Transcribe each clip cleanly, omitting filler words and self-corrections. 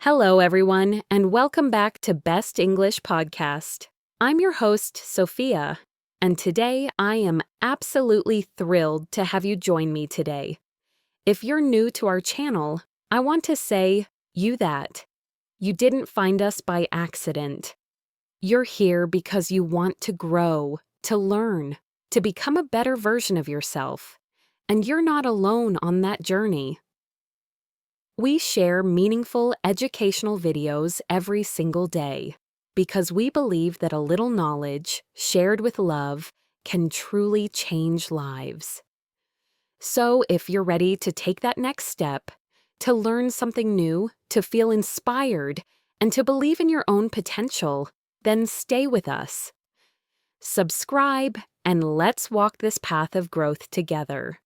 Hello, everyone, and welcome back to Best English Podcast. I'm your host, Sophia, and today I am absolutely thrilled to have you join me today. If you're new to our channel, I want to say you that. You didn't find us by accident. You're here because you want to grow, to learn, to become a better version of yourself, and you're not alone on that journey. We share meaningful educational videos every single day because we believe that a little knowledge, shared with love, can truly change lives. So if you're ready to take that next step, to learn something new, to feel inspired, and to believe in your own potential, then stay with us. Subscribe, and let's walk this path of growth together,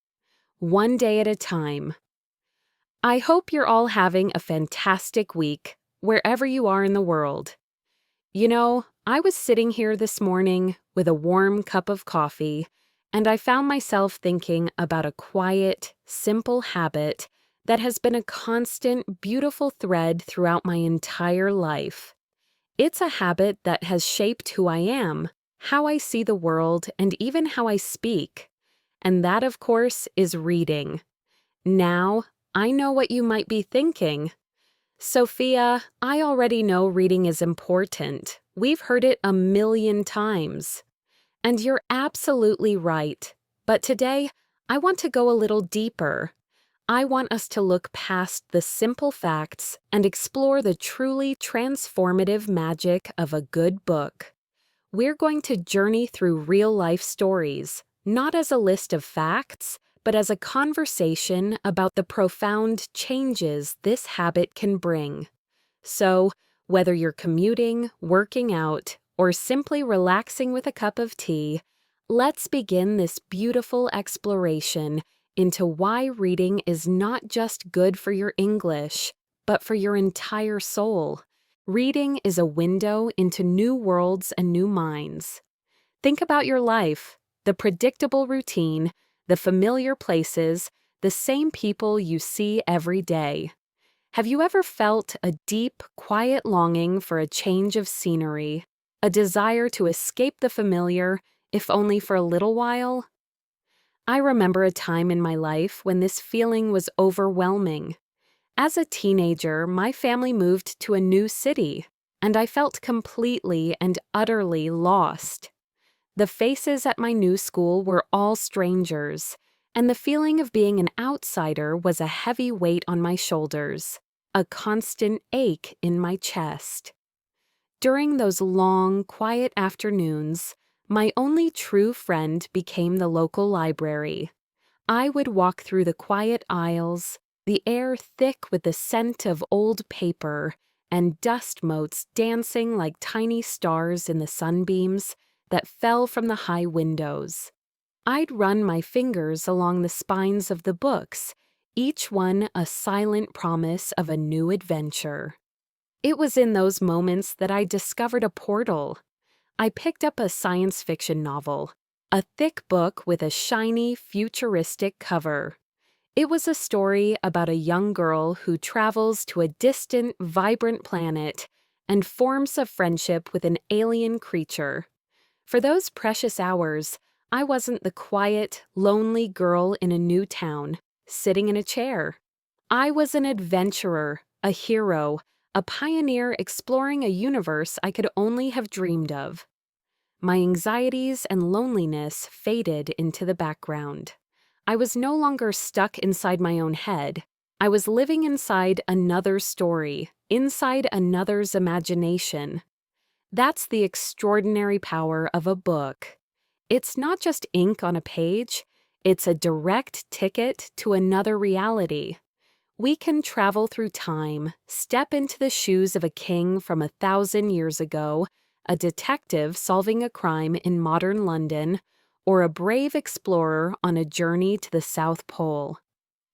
one day at a time. I hope you're all having a fantastic week, wherever you are in the world. You know, I was sitting here this morning with a warm cup of coffee, and I found myself thinking about a quiet, simple habit that has been a constant, beautiful thread throughout my entire life. It's a habit that has shaped who I am, how I see the world, and even how I speak. And that, of course, is reading. Now, I know what you might be thinking. Sophia, I already know reading is important. We've heard it a million times. And you're absolutely right. But today, I want to go a little deeper. I want us to look past the simple facts and explore the truly transformative magic of a good book. We're going to journey through real-life stories, not as a list of facts, but as a conversation about the profound changes this habit can bring. So, whether you're commuting, working out, or simply relaxing with a cup of tea, let's begin this beautiful exploration into why reading is not just good for your English, but for your entire soul. Reading is a window into new worlds and new minds. Think about your life, the predictable routine, the familiar places, the same people you see every day. Have you ever felt a deep, quiet longing for a change of scenery, a desire to escape the familiar, if only for a little while? I remember a time in my life when this feeling was overwhelming. As a teenager, my family moved to a new city, and I felt completely and utterly lost. The faces at my new school were all strangers, and the feeling of being an outsider was a heavy weight on my shoulders, a constant ache in my chest. During those long, quiet afternoons, my only true friend became the local library. I would walk through the quiet aisles, the air thick with the scent of old paper, and dust motes dancing like tiny stars in the sunbeams that fell from the high windows. I'd run my fingers along the spines of the books, each one a silent promise of a new adventure. It was in those moments that I discovered a portal. I picked up a science fiction novel, a thick book with a shiny, futuristic cover. It was a story about a young girl who travels to a distant, vibrant planet and forms a friendship with an alien creature. For those precious hours, I wasn't the quiet, lonely girl in a new town, sitting in a chair. I was an adventurer, a hero, a pioneer exploring a universe I could only have dreamed of. My anxieties and loneliness faded into the background. I was no longer stuck inside my own head. I was living inside another's story, inside another's imagination. That's the extraordinary power of a book. It's not just ink on a page, it's a direct ticket to another reality. We can travel through time, step into the shoes of a king from 1,000 years ago, a detective solving a crime in modern London, or a brave explorer on a journey to the South Pole.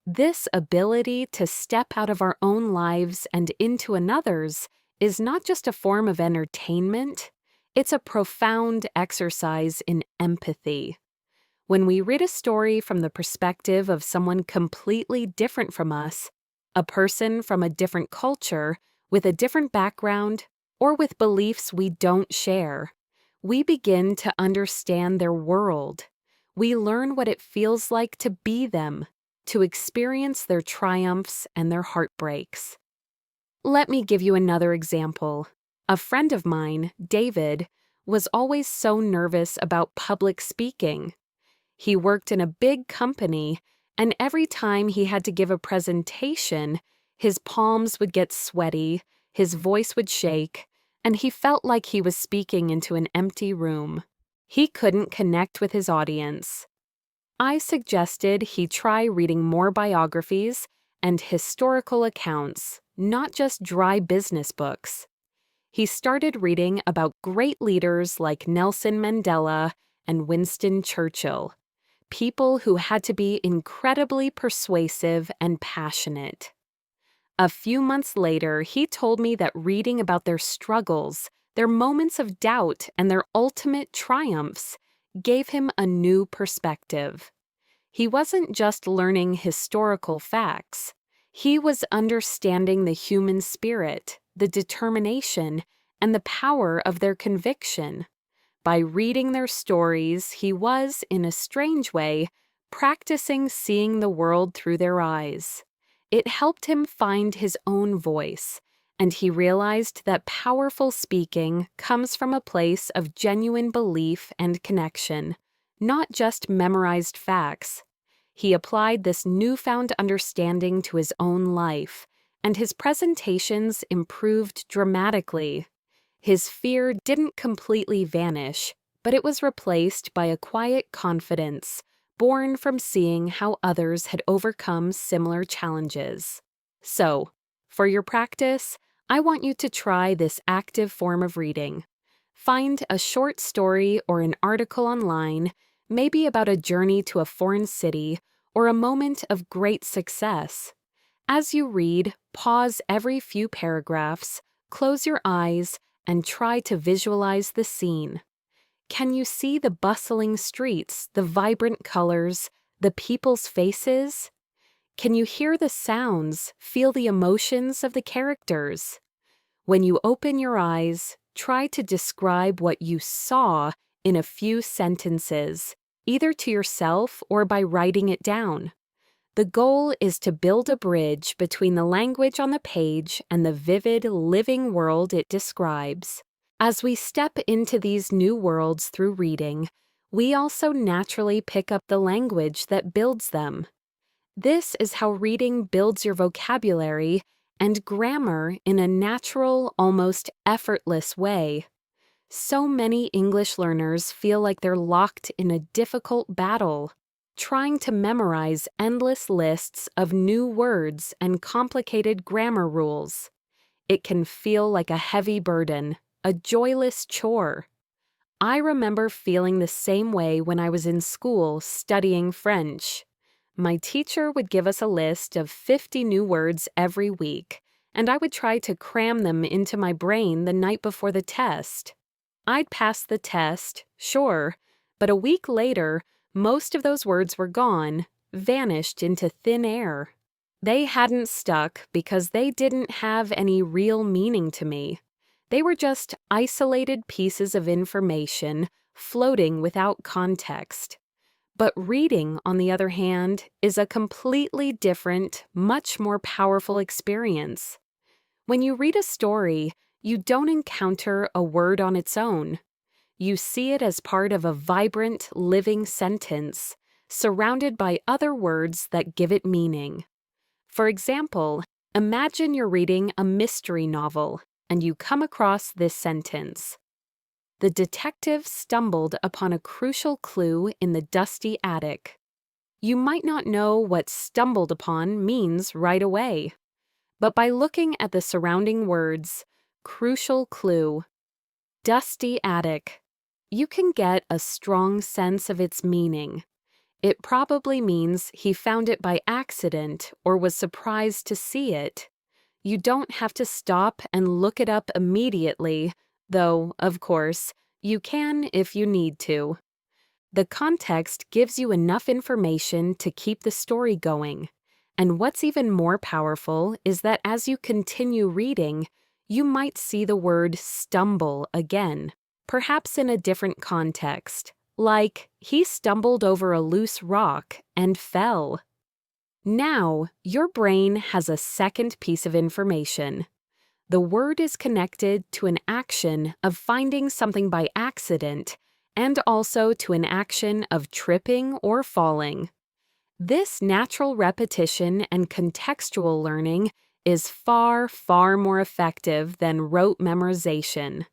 This ability to step out of our own lives and into another's is not just a form of entertainment, it's a profound exercise in empathy. When we read a story from the perspective of someone completely different from us, a person from a different culture, with a different background, or with beliefs we don't share. We begin to understand their world. We learn what it feels like to be them, to experience their triumphs and their heartbreaks. Let me give you another example. A friend of mine, David, was always so nervous about public speaking. He worked in a big company, and every time he had to give a presentation, his palms would get sweaty, his voice would shake, and he felt like he was speaking into an empty room. He couldn't connect with his audience. I suggested he try reading more biographies and historical accounts, not just dry business books. He started reading about great leaders like Nelson Mandela and Winston Churchill, people who had to be incredibly persuasive and passionate. A few months later, he told me that reading about their struggles, their moments of doubt, and their ultimate triumphs gave him a new perspective. He wasn't just learning historical facts. He was understanding the human spirit, the determination, and the power of their conviction. By reading their stories, he was, in a strange way, practicing seeing the world through their eyes. It helped him find his own voice, and he realized that powerful speaking comes from a place of genuine belief and connection, not just memorized facts. He applied this newfound understanding to his own life, and his presentations improved dramatically. His fear didn't completely vanish, but it was replaced by a quiet confidence, born from seeing how others had overcome similar challenges. So, for your practice, I want you to try this active form of reading. Find a short story or an article online, maybe about a journey to a foreign city or a moment of great success. As you read, pause every few paragraphs, close your eyes, and try to visualize the scene. Can you see the bustling streets, the vibrant colors, the people's faces? Can you hear the sounds, feel the emotions of the characters? When you open your eyes, try to describe what you saw in a few sentences, either to yourself or by writing it down. The goal is to build a bridge between the language on the page and the vivid, living world it describes. As we step into these new worlds through reading, we also naturally pick up the language that builds them. This is how reading builds your vocabulary and grammar in a natural, almost effortless way. So many English learners feel like they're locked in a difficult battle, trying to memorize endless lists of new words and complicated grammar rules. It can feel like a heavy burden, a joyless chore. I remember feeling the same way when I was in school studying French. My teacher would give us a list of 50 new words every week, and I would try to cram them into my brain the night before the test. I'd pass the test, sure, but a week later, most of those words were gone, vanished into thin air. They hadn't stuck because they didn't have any real meaning to me. They were just isolated pieces of information floating without context. But reading, on the other hand, is a completely different, much more powerful experience. When you read a story, you don't encounter a word on its own. You see it as part of a vibrant, living sentence, surrounded by other words that give it meaning. For example, imagine you're reading a mystery novel, and you come across this sentence. The detective stumbled upon a crucial clue in the dusty attic. You might not know what stumbled upon means right away, but by looking at the surrounding words, crucial clue, dusty attic, you can get a strong sense of its meaning. It probably means he found it by accident or was surprised to see it. You don't have to stop and look it up immediately, though, of course, you can if you need to. The context gives you enough information to keep the story going, And what's even more powerful is that as you continue reading, you might see the word stumble again, perhaps in a different context, like he stumbled over a loose rock and fell. Now, your brain has a second piece of information. The word is connected to an action of finding something by accident and also to an action of tripping or falling. This natural repetition and contextual learning is far, far more effective than rote memorization.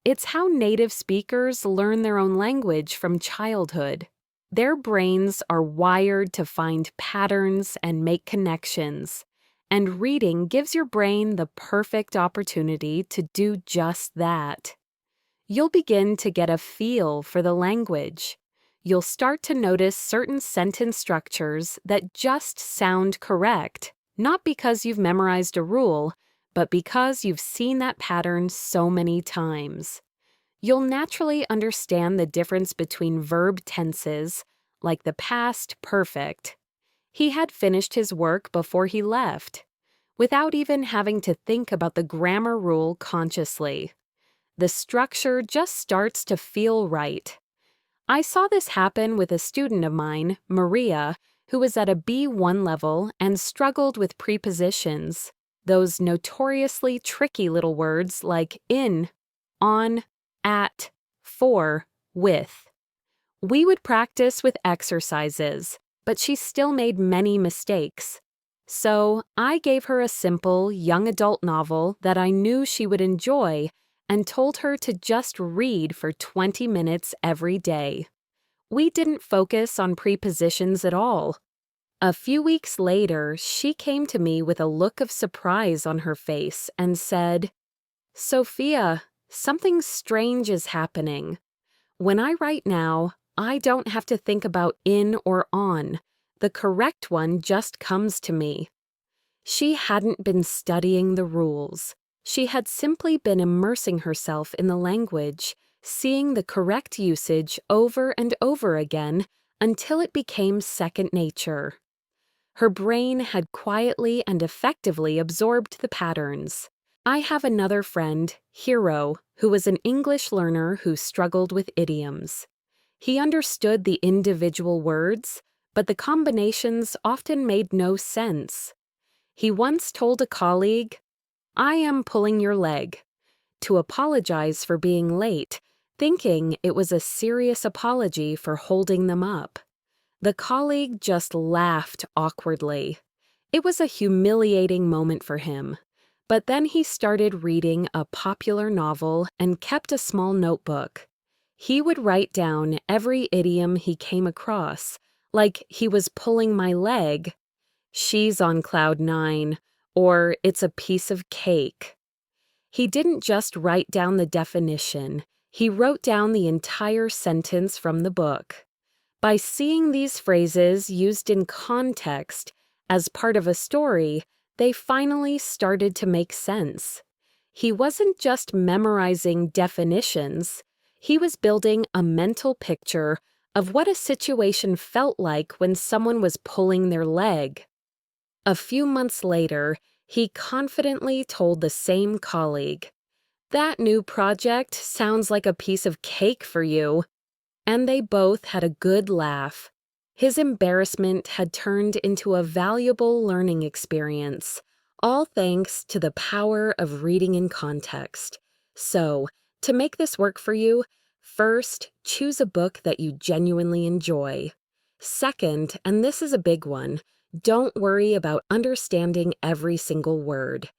It's how native speakers learn their own language from childhood. Their brains are wired to find patterns and make connections, and reading gives your brain the perfect opportunity to do just that. You'll begin to get a feel for the language. You'll start to notice certain sentence structures that just sound correct, not because you've memorized a rule, but because you've seen that pattern so many times. You'll naturally understand the difference between verb tenses, like the past perfect. He had finished his work before he left, without even having to think about the grammar rule consciously. The structure just starts to feel right. I saw this happen with a student of mine, Maria, who was at a B1 level and struggled with prepositions, those notoriously tricky little words like in, on, at, for, with. We would practice with exercises, but she still made many mistakes. So I gave her a simple young adult novel that I knew she would enjoy and told her to just read for 20 minutes every day. We didn't focus on prepositions at all. A few weeks later, she came to me with a look of surprise on her face and said, "Sophia, something strange is happening. When I write now, I don't have to think about in or on. The correct one just comes to me." She hadn't been studying the rules. She had simply been immersing herself in the language, seeing the correct usage over and over again until it became second nature. Her brain had quietly and effectively absorbed the patterns. I have another friend, Hero, who was an English learner who struggled with idioms. He understood the individual words, but the combinations often made no sense. He once told a colleague, "I am pulling your leg," to apologize for being late, thinking it was a serious apology for holding them up. The colleague just laughed awkwardly. It was a humiliating moment for him. But then he started reading a popular novel and kept a small notebook. He would write down every idiom he came across, like he was pulling my leg, "She's on cloud 9," or "It's a piece of cake." He didn't just write down the definition, he wrote down the entire sentence from the book. By seeing these phrases used in context, as part of a story, they finally started to make sense. He wasn't just memorizing definitions, he was building a mental picture of what a situation felt like when someone was pulling their leg. A few months later, he confidently told the same colleague, "That new project sounds like a piece of cake for you." And they both had a good laugh. His embarrassment had turned into a valuable learning experience, all thanks to the power of reading in context. So, to make this work for you, first, choose a book that you genuinely enjoy. Second, and this is a big one, don't worry about understanding every single word.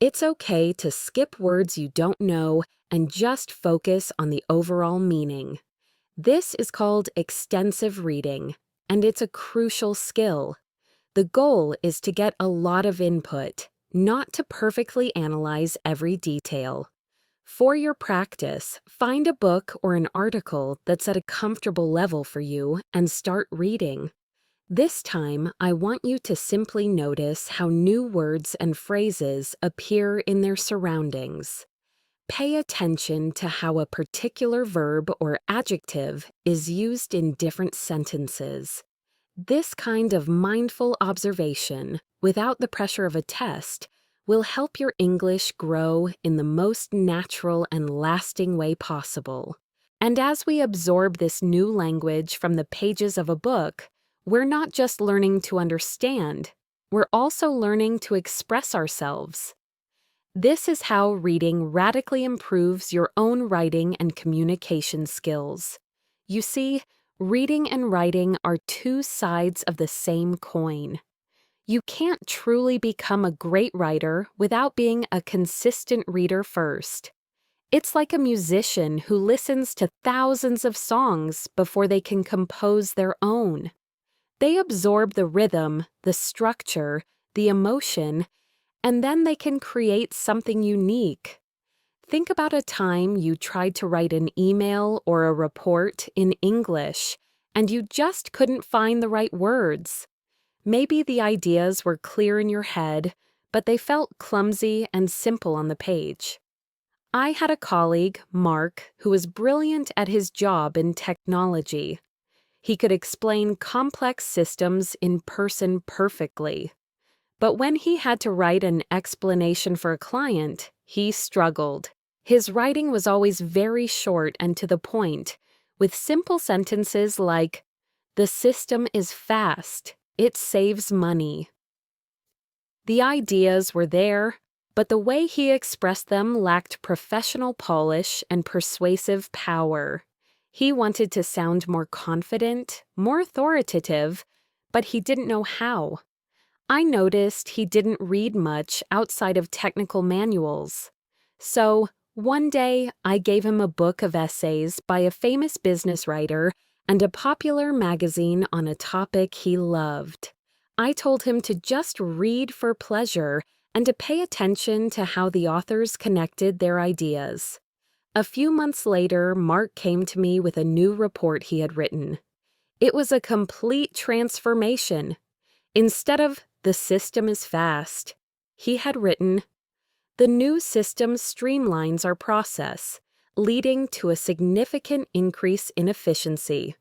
It's okay to skip words you don't know and just focus on the overall meaning. This is called extensive reading, and it's a crucial skill. The goal is to get a lot of input, not to perfectly analyze every detail. For your practice, find a book or an article that's at a comfortable level for you and start reading. This time, I want you to simply notice how new words and phrases appear in their surroundings. Pay attention to how a particular verb or adjective is used in different sentences. This kind of mindful observation, without the pressure of a test, will help your English grow in the most natural and lasting way possible. And as we absorb this new language from the pages of a book, we're not just learning to understand, we're also learning to express ourselves. This is how reading radically improves your own writing and communication skills. You see, reading and writing are two sides of the same coin. You can't truly become a great writer without being a consistent reader first. It's like a musician who listens to thousands of songs before they can compose their own. They absorb the rhythm, the structure, the emotion, and then they can create something unique. Think about a time you tried to write an email or a report in English, and you just couldn't find the right words. Maybe the ideas were clear in your head, but they felt clumsy and simple on the page. I had a colleague, Mark, who was brilliant at his job in technology. He could explain complex systems in person perfectly. But when he had to write an explanation for a client, he struggled. His writing was always very short and to the point, with simple sentences like, "The system is fast. It saves money." The ideas were there, but the way he expressed them lacked professional polish and persuasive power. He wanted to sound more confident, more authoritative, but he didn't know how. I noticed he didn't read much outside of technical manuals. So, one day, I gave him a book of essays by a famous business writer and a popular magazine on a topic he loved. I told him to just read for pleasure and to pay attention to how the authors connected their ideas. A few months later, Mark came to me with a new report he had written. It was a complete transformation. Instead of "the system is fast," he had written, "The new system streamlines our process, leading to a significant increase in efficiency."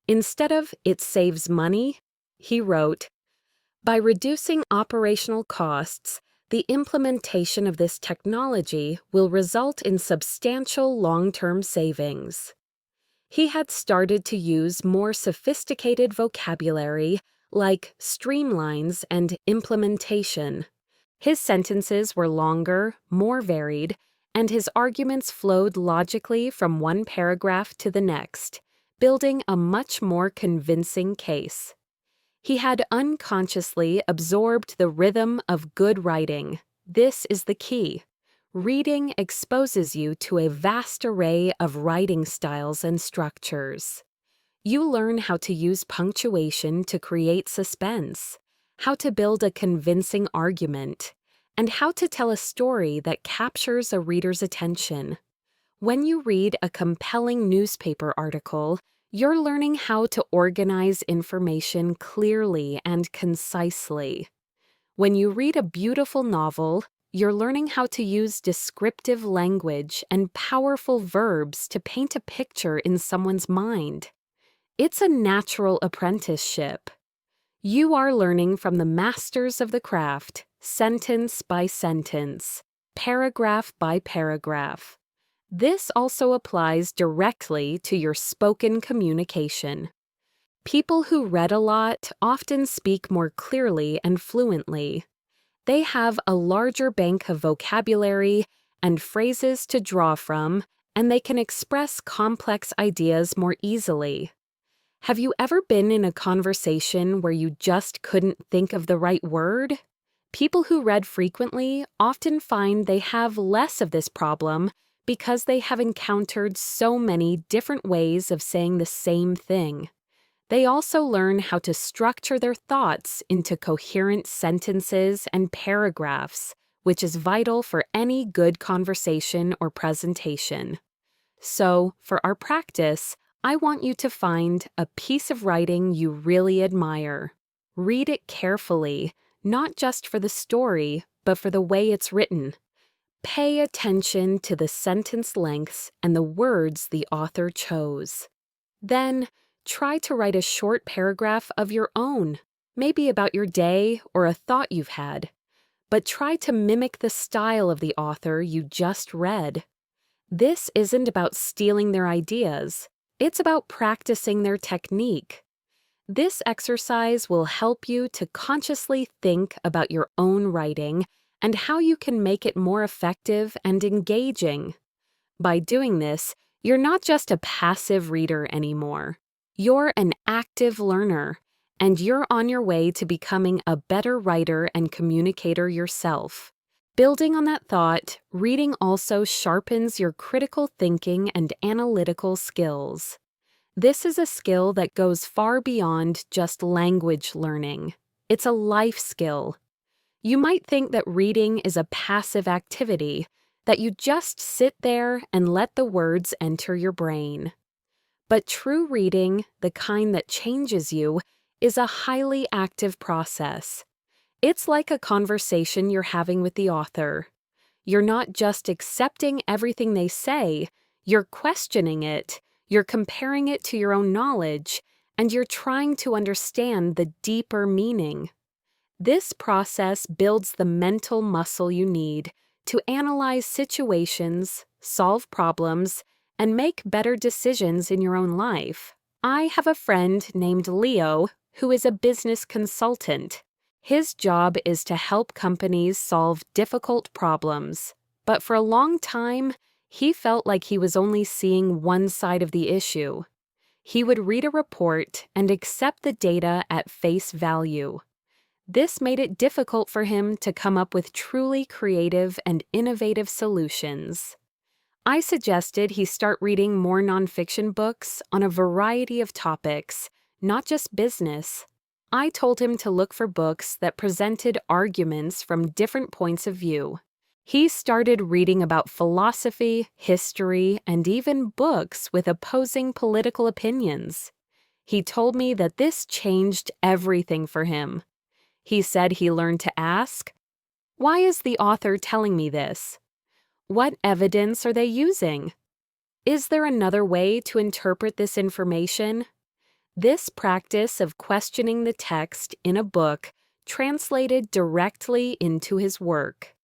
Instead of "it saves money," he wrote, "By reducing operational costs, the implementation of this technology will result in substantial long-term savings." He had started to use more sophisticated vocabulary like streamlines and implementation. His sentences were longer, more varied, and his arguments flowed logically from one paragraph to the next, building a much more convincing case. He had unconsciously absorbed the rhythm of good writing. This is the key. Reading exposes you to a vast array of writing styles and structures. You learn how to use punctuation to create suspense, how to build a convincing argument, and how to tell a story that captures a reader's attention. When you read a compelling newspaper article, you're learning how to organize information clearly and concisely. When you read a beautiful novel, you're learning how to use descriptive language and powerful verbs to paint a picture in someone's mind. It's a natural apprenticeship. You are learning from the masters of the craft, sentence by sentence, paragraph by paragraph. This also applies directly to your spoken communication. People who read a lot often speak more clearly and fluently. They have a larger bank of vocabulary and phrases to draw from, and they can express complex ideas more easily. Have you ever been in a conversation where you just couldn't think of the right word? People who read frequently often find they have less of this problem because they have encountered so many different ways of saying the same thing. They also learn how to structure their thoughts into coherent sentences and paragraphs, which is vital for any good conversation or presentation. So, for our practice, I want you to find a piece of writing you really admire. Read it carefully, not just for the story, but for the way it's written. Pay attention to the sentence lengths and the words the author chose. Then, Try to write a short paragraph of your own, maybe about your day or a thought you've had, but try to mimic the style of the author you just read. This isn't about stealing their ideas, it's about practicing their technique. This exercise will help you to consciously think about your own writing and how you can make it more effective and engaging. By doing this, you're not just a passive reader anymore. You're an active learner, and you're on your way to becoming a better writer and communicator yourself. Building on that thought, reading also sharpens your critical thinking and analytical skills. This is a skill that goes far beyond just language learning. It's a life skill. You might think that reading is a passive activity, that you just sit there and let the words enter your brain. But true reading, the kind that changes you, is a highly active process. It's like a conversation you're having with the author. You're not just accepting everything they say, you're questioning it, you're comparing it to your own knowledge, and you're trying to understand the deeper meaning. This process builds the mental muscle you need to analyze situations, solve problems, and make better decisions in your own life. I have a friend named Leo who is a business consultant. His job is to help companies solve difficult problems, but for a long time, he felt like he was only seeing one side of the issue. He would read a report and accept the data at face value. This made it difficult for him to come up with truly creative and innovative solutions. I suggested he start reading more nonfiction books on a variety of topics, not just business. I told him to look for books that presented arguments from different points of view. He started reading about philosophy, history, and even books with opposing political opinions. He told me that this changed everything for him. He said he learned to ask, "Why is the author telling me this? What evidence are they using? Is there another way to interpret this information?" This practice of questioning the text in a book translated directly into his work.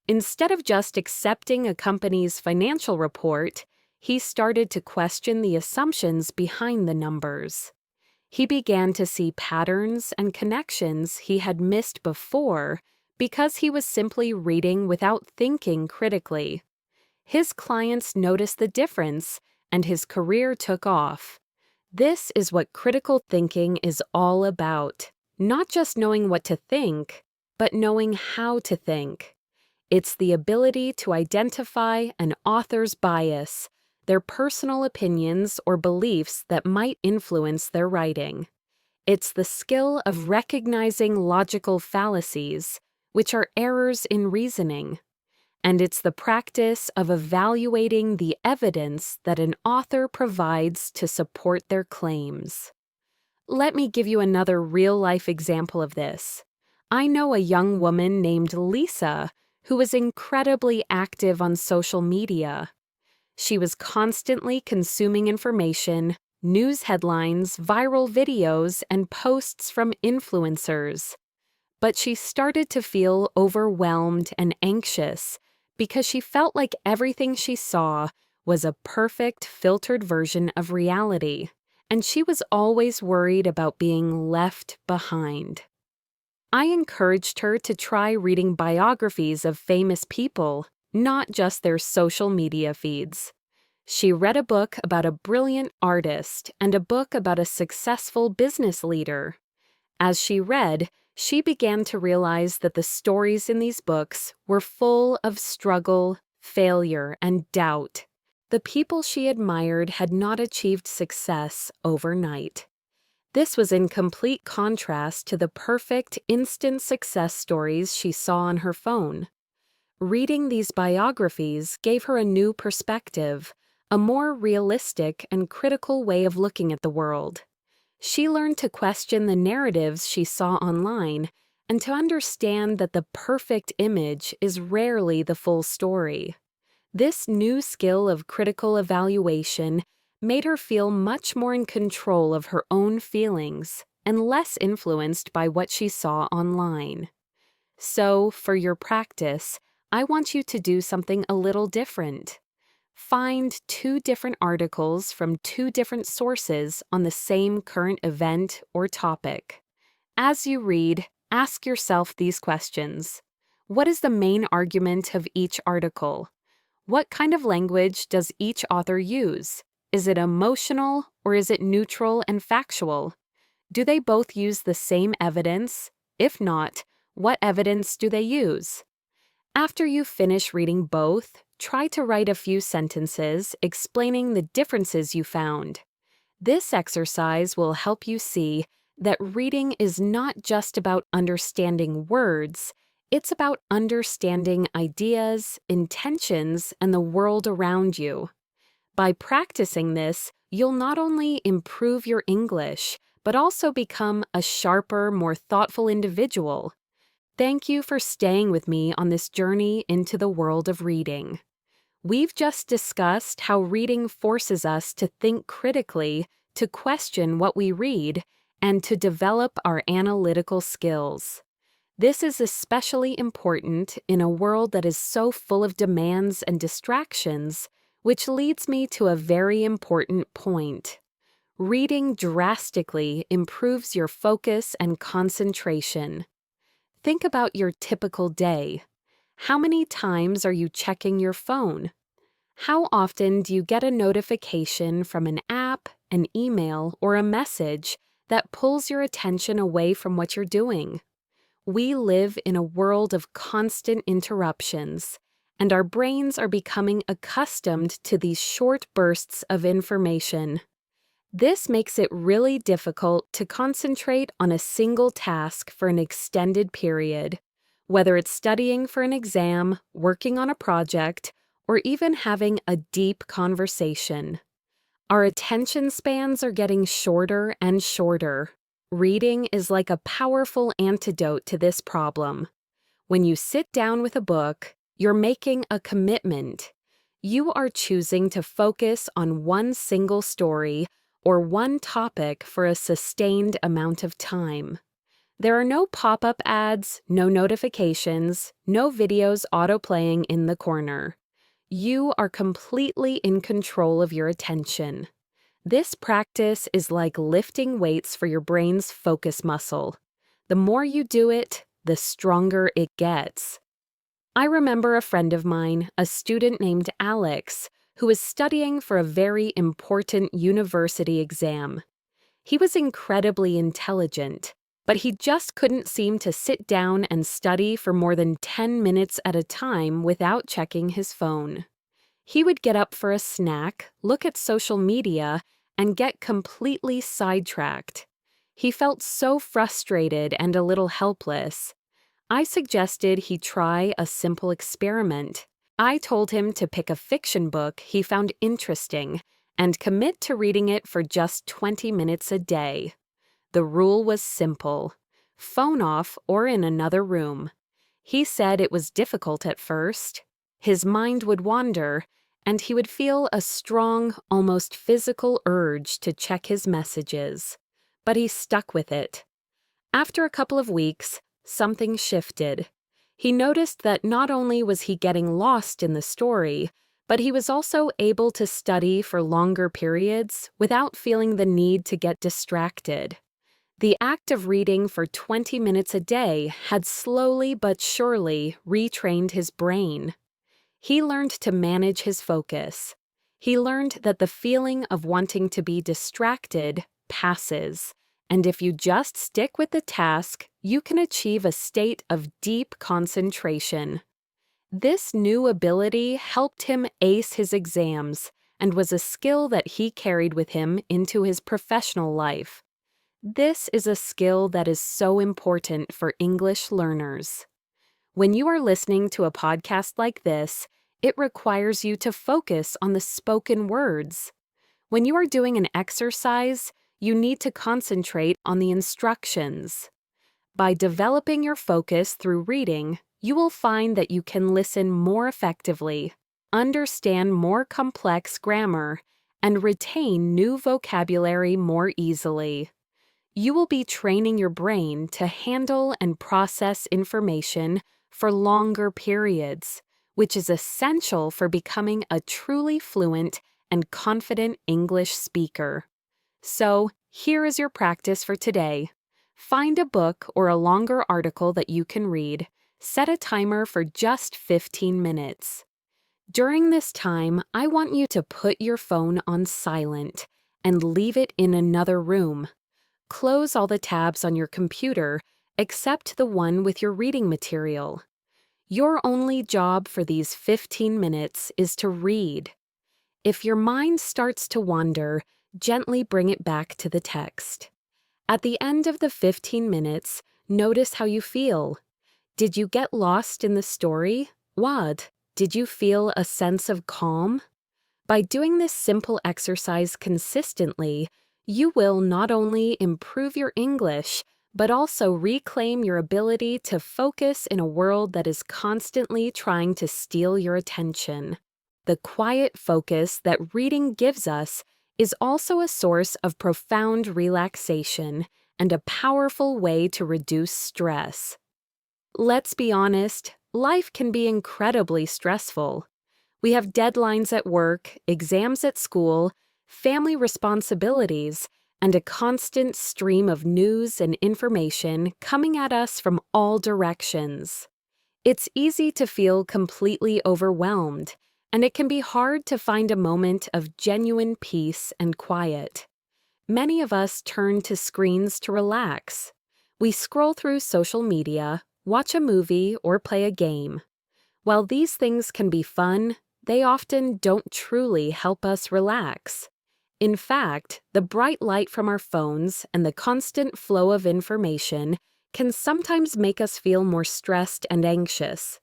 Instead of just accepting a company's financial report, he started to question the assumptions behind the numbers. He began to see patterns and connections he had missed before because he was simply reading without thinking critically. His clients noticed the difference, and his career took off. This is what critical thinking is all about, not just knowing what to think, but knowing how to think. It's the ability to identify an author's bias, their personal opinions or beliefs that might influence their writing. It's the skill of recognizing logical fallacies, which are errors in reasoning. And it's the practice of evaluating the evidence that an author provides to support their claims. Let me give you another real-life example of this. I know a young woman named Lisa who was incredibly active on social media. She was constantly consuming information, news headlines, viral videos, and posts from influencers. But she started to feel overwhelmed and anxious because she felt like everything she saw was a perfect, filtered version of reality, and she was always worried about being left behind. I encouraged her to try reading biographies of famous people, not just their social media feeds. She read a book about a brilliant artist and a book about a successful business leader. As she read, she began to realize that the stories in these books were full of struggle, failure, and doubt. The people she admired had not achieved success overnight. This was in complete contrast to the perfect, instant success stories she saw on her phone. Reading these biographies gave her a new perspective, a more realistic and critical way of looking at the world. She learned to question the narratives she saw online and to understand that the perfect image is rarely the full story. This new skill of critical evaluation made her feel much more in control of her own feelings and less influenced by what she saw online. So, for your practice, I want you to do something a little different. Find 2 different articles from 2 different sources on the same current event or topic. As you read, ask yourself these questions. What is the main argument of each article? What kind of language does each author use? Is it emotional or is it neutral and factual? Do they both use the same evidence? If not, what evidence do they use? After you finish reading both, try to write a few sentences explaining the differences you found. This exercise will help you see that reading is not just about understanding words, it's about understanding ideas, intentions, and the world around you. By practicing this, you'll not only improve your English, but also become a sharper, more thoughtful individual. Thank you for staying with me on this journey into the world of reading. We've just discussed how reading forces us to think critically, to question what we read, and to develop our analytical skills. This is especially important in a world that is so full of demands and distractions, which leads me to a very important point. Reading drastically improves your focus and concentration. Think about your typical day. How many times are you checking your phone? How often do you get a notification from an app, an email, or a message that pulls your attention away from what you're doing? We live in a world of constant interruptions, and our brains are becoming accustomed to these short bursts of information. This makes it really difficult to concentrate on a single task for an extended period, whether it's studying for an exam, working on a project, or even having a deep conversation. Our attention spans are getting shorter and shorter. Reading is like a powerful antidote to this problem. When you sit down with a book, you're making a commitment. You are choosing to focus on one single story or one topic for a sustained amount of time. There are no pop-up ads, no notifications, no videos auto-playing in the corner. You are completely in control of your attention. This practice is like lifting weights for your brain's focus muscle. The more you do it, the stronger it gets. I remember a friend of mine, a student named Alex, who was studying for a very important university exam. He was incredibly intelligent, but he just couldn't seem to sit down and study for more than 10 minutes at a time without checking his phone. He would get up for a snack, look at social media, and get completely sidetracked. He felt so frustrated and a little helpless. I suggested he try a simple experiment. I told him to pick a fiction book he found interesting and commit to reading it for just 20 minutes a day. The rule was simple: phone off or in another room. He said it was difficult at first. His mind would wander, and he would feel a strong, almost physical urge to check his messages. But he stuck with it. After a couple of weeks, something shifted. He noticed that not only was he getting lost in the story, but he was also able to study for longer periods without feeling the need to get distracted. The act of reading for 20 minutes a day had slowly but surely retrained his brain. He learned to manage his focus. He learned that the feeling of wanting to be distracted passes, and if you just stick with the task, you can achieve a state of deep concentration. This new ability helped him ace his exams and was a skill that he carried with him into his professional life. This is a skill that is so important for English learners. When you are listening to a podcast like this, it requires you to focus on the spoken words. When you are doing an exercise, you need to concentrate on the instructions. By developing your focus through reading, you will find that you can listen more effectively, understand more complex grammar, and retain new vocabulary more easily. You will be training your brain to handle and process information for longer periods, which is essential for becoming a truly fluent and confident English speaker. So, here is your practice for today. Find a book or a longer article that you can read. Set a timer for just 15 minutes. During this time, I want you to put your phone on silent and leave it in another room. Close all the tabs on your computer except the one with your reading material. Your only job for these 15 minutes is to read. If your mind starts to wander, gently bring it back to the text. At the end of the 15 minutes, notice how you feel. Did you get lost in the story? What? Did you feel a sense of calm? By doing this simple exercise consistently, you will not only improve your English, but also reclaim your ability to focus in a world that is constantly trying to steal your attention. The quiet focus that reading gives us is also a source of profound relaxation and a powerful way to reduce stress. Let's be honest, life can be incredibly stressful. We have deadlines at work, exams at school, family responsibilities, and a constant stream of news and information coming at us from all directions. It's easy to feel completely overwhelmed, and it can be hard to find a moment of genuine peace and quiet. Many of us turn to screens to relax. We scroll through social media, watch a movie, or play a game. While these things can be fun, they often don't truly help us relax. In fact, the bright light from our phones and the constant flow of information can sometimes make us feel more stressed and anxious.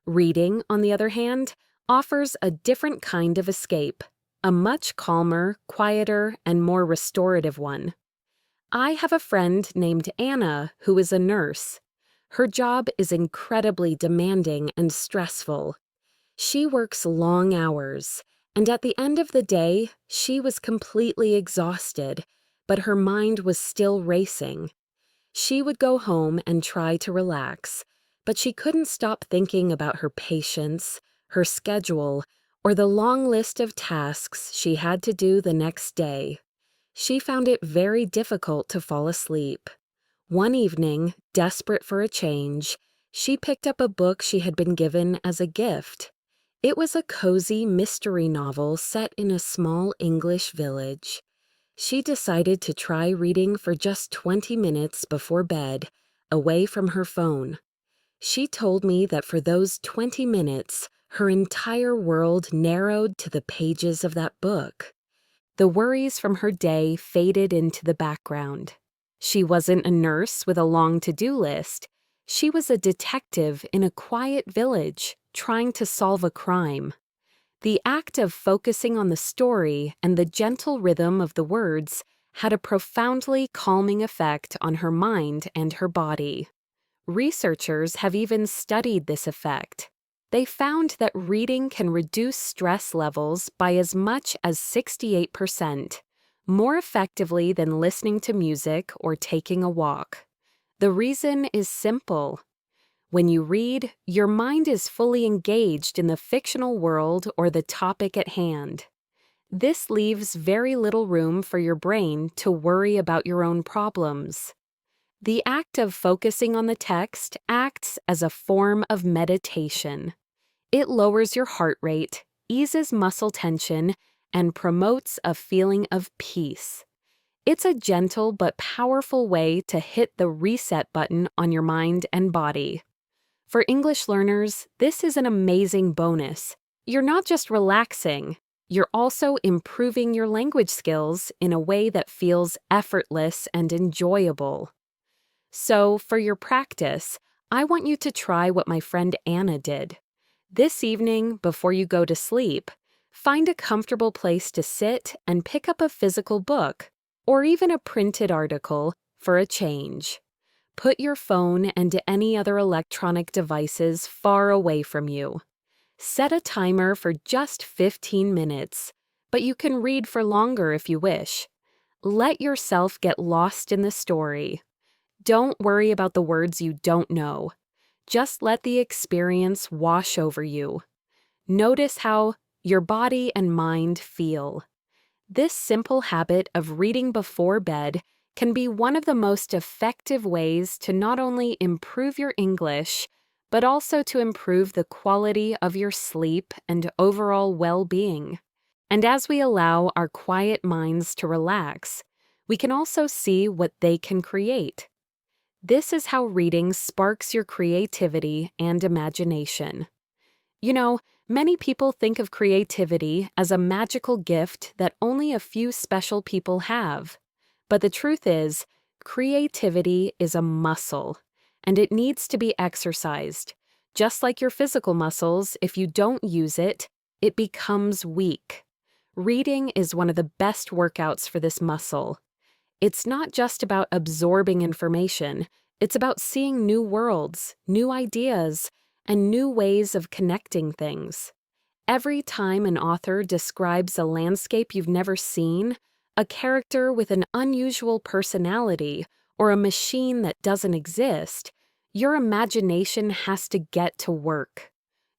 Reading, on the other hand, offers a different kind of escape, a much calmer, quieter, and more restorative one. I have a friend named Anna who is a nurse. Her job is incredibly demanding and stressful. She works long hours, and at the end of the day, she was completely exhausted, but her mind was still racing. She would go home and try to relax, but she couldn't stop thinking about her patients, her schedule, or the long list of tasks she had to do the next day. She found it very difficult to fall asleep. One evening, desperate for a change, she picked up a book she had been given as a gift. It was a cozy mystery novel set in a small English village. She decided to try reading for just 20 minutes before bed, away from her phone. She told me that for those 20 minutes, her entire world narrowed to the pages of that book. The worries from her day faded into the background. She wasn't a nurse with a long to-do list. She was a detective in a quiet village, trying to solve a crime. The act of focusing on the story and the gentle rhythm of the words had a profoundly calming effect on her mind and her body. Researchers have even studied this effect. They found that reading can reduce stress levels by as much as 68%, more effectively than listening to music or taking a walk. The reason is simple. When you read, your mind is fully engaged in the fictional world or the topic at hand. This leaves very little room for your brain to worry about your own problems. The act of focusing on the text acts as a form of meditation. It lowers your heart rate, eases muscle tension, and promotes a feeling of peace. It's a gentle but powerful way to hit the reset button on your mind and body. For English learners, this is an amazing bonus. You're not just relaxing, you're also improving your language skills in a way that feels effortless and enjoyable. So, for your practice, I want you to try what my friend Anna did. This evening, before you go to sleep, find a comfortable place to sit and pick up a physical book, or even a printed article, for a change. Put your phone and any other electronic devices far away from you. Set a timer for just 15 minutes. but you can read for longer if you wish. Let yourself get lost in the story. Don't worry about the words you don't know. Just let the experience wash over you. Notice how your body and mind feel. This simple habit of reading before bed can be one of the most effective ways to not only improve your English, but also to improve the quality of your sleep and overall well-being. And as we allow our quiet minds to relax, we can also see what they can create. This is how reading sparks your creativity and imagination. You know, many people think of creativity as a magical gift that only a few special people have. But the truth is, creativity is a muscle, and it needs to be exercised. Just like your physical muscles, if you don't use it, it becomes weak. Reading is one of the best workouts for this muscle. It's not just about absorbing information, it's about seeing new worlds, new ideas, and new ways of connecting things. Every time an author describes a landscape you've never seen, a character with an unusual personality, or a machine that doesn't exist, your imagination has to get to work.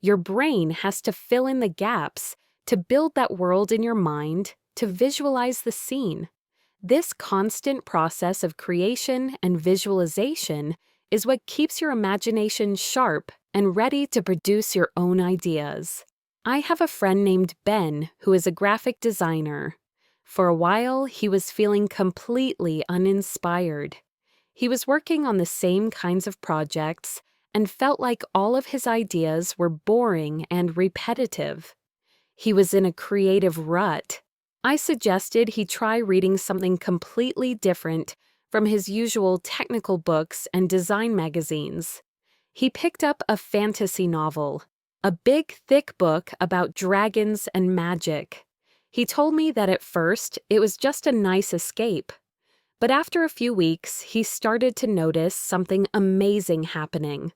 Your brain has to fill in the gaps, to build that world in your mind, to visualize the scene. This constant process of creation and visualization is what keeps your imagination sharp and ready to produce your own ideas. I have a friend named Ben who is a graphic designer. For a while, he was feeling completely uninspired. He was working on the same kinds of projects and felt like all of his ideas were boring and repetitive. He was in a creative rut. I suggested he try reading something completely different from his usual technical books and design magazines. He picked up a fantasy novel, a big, thick book about dragons and magic. He told me that at first it was just a nice escape. But after a few weeks, he started to notice something amazing happening.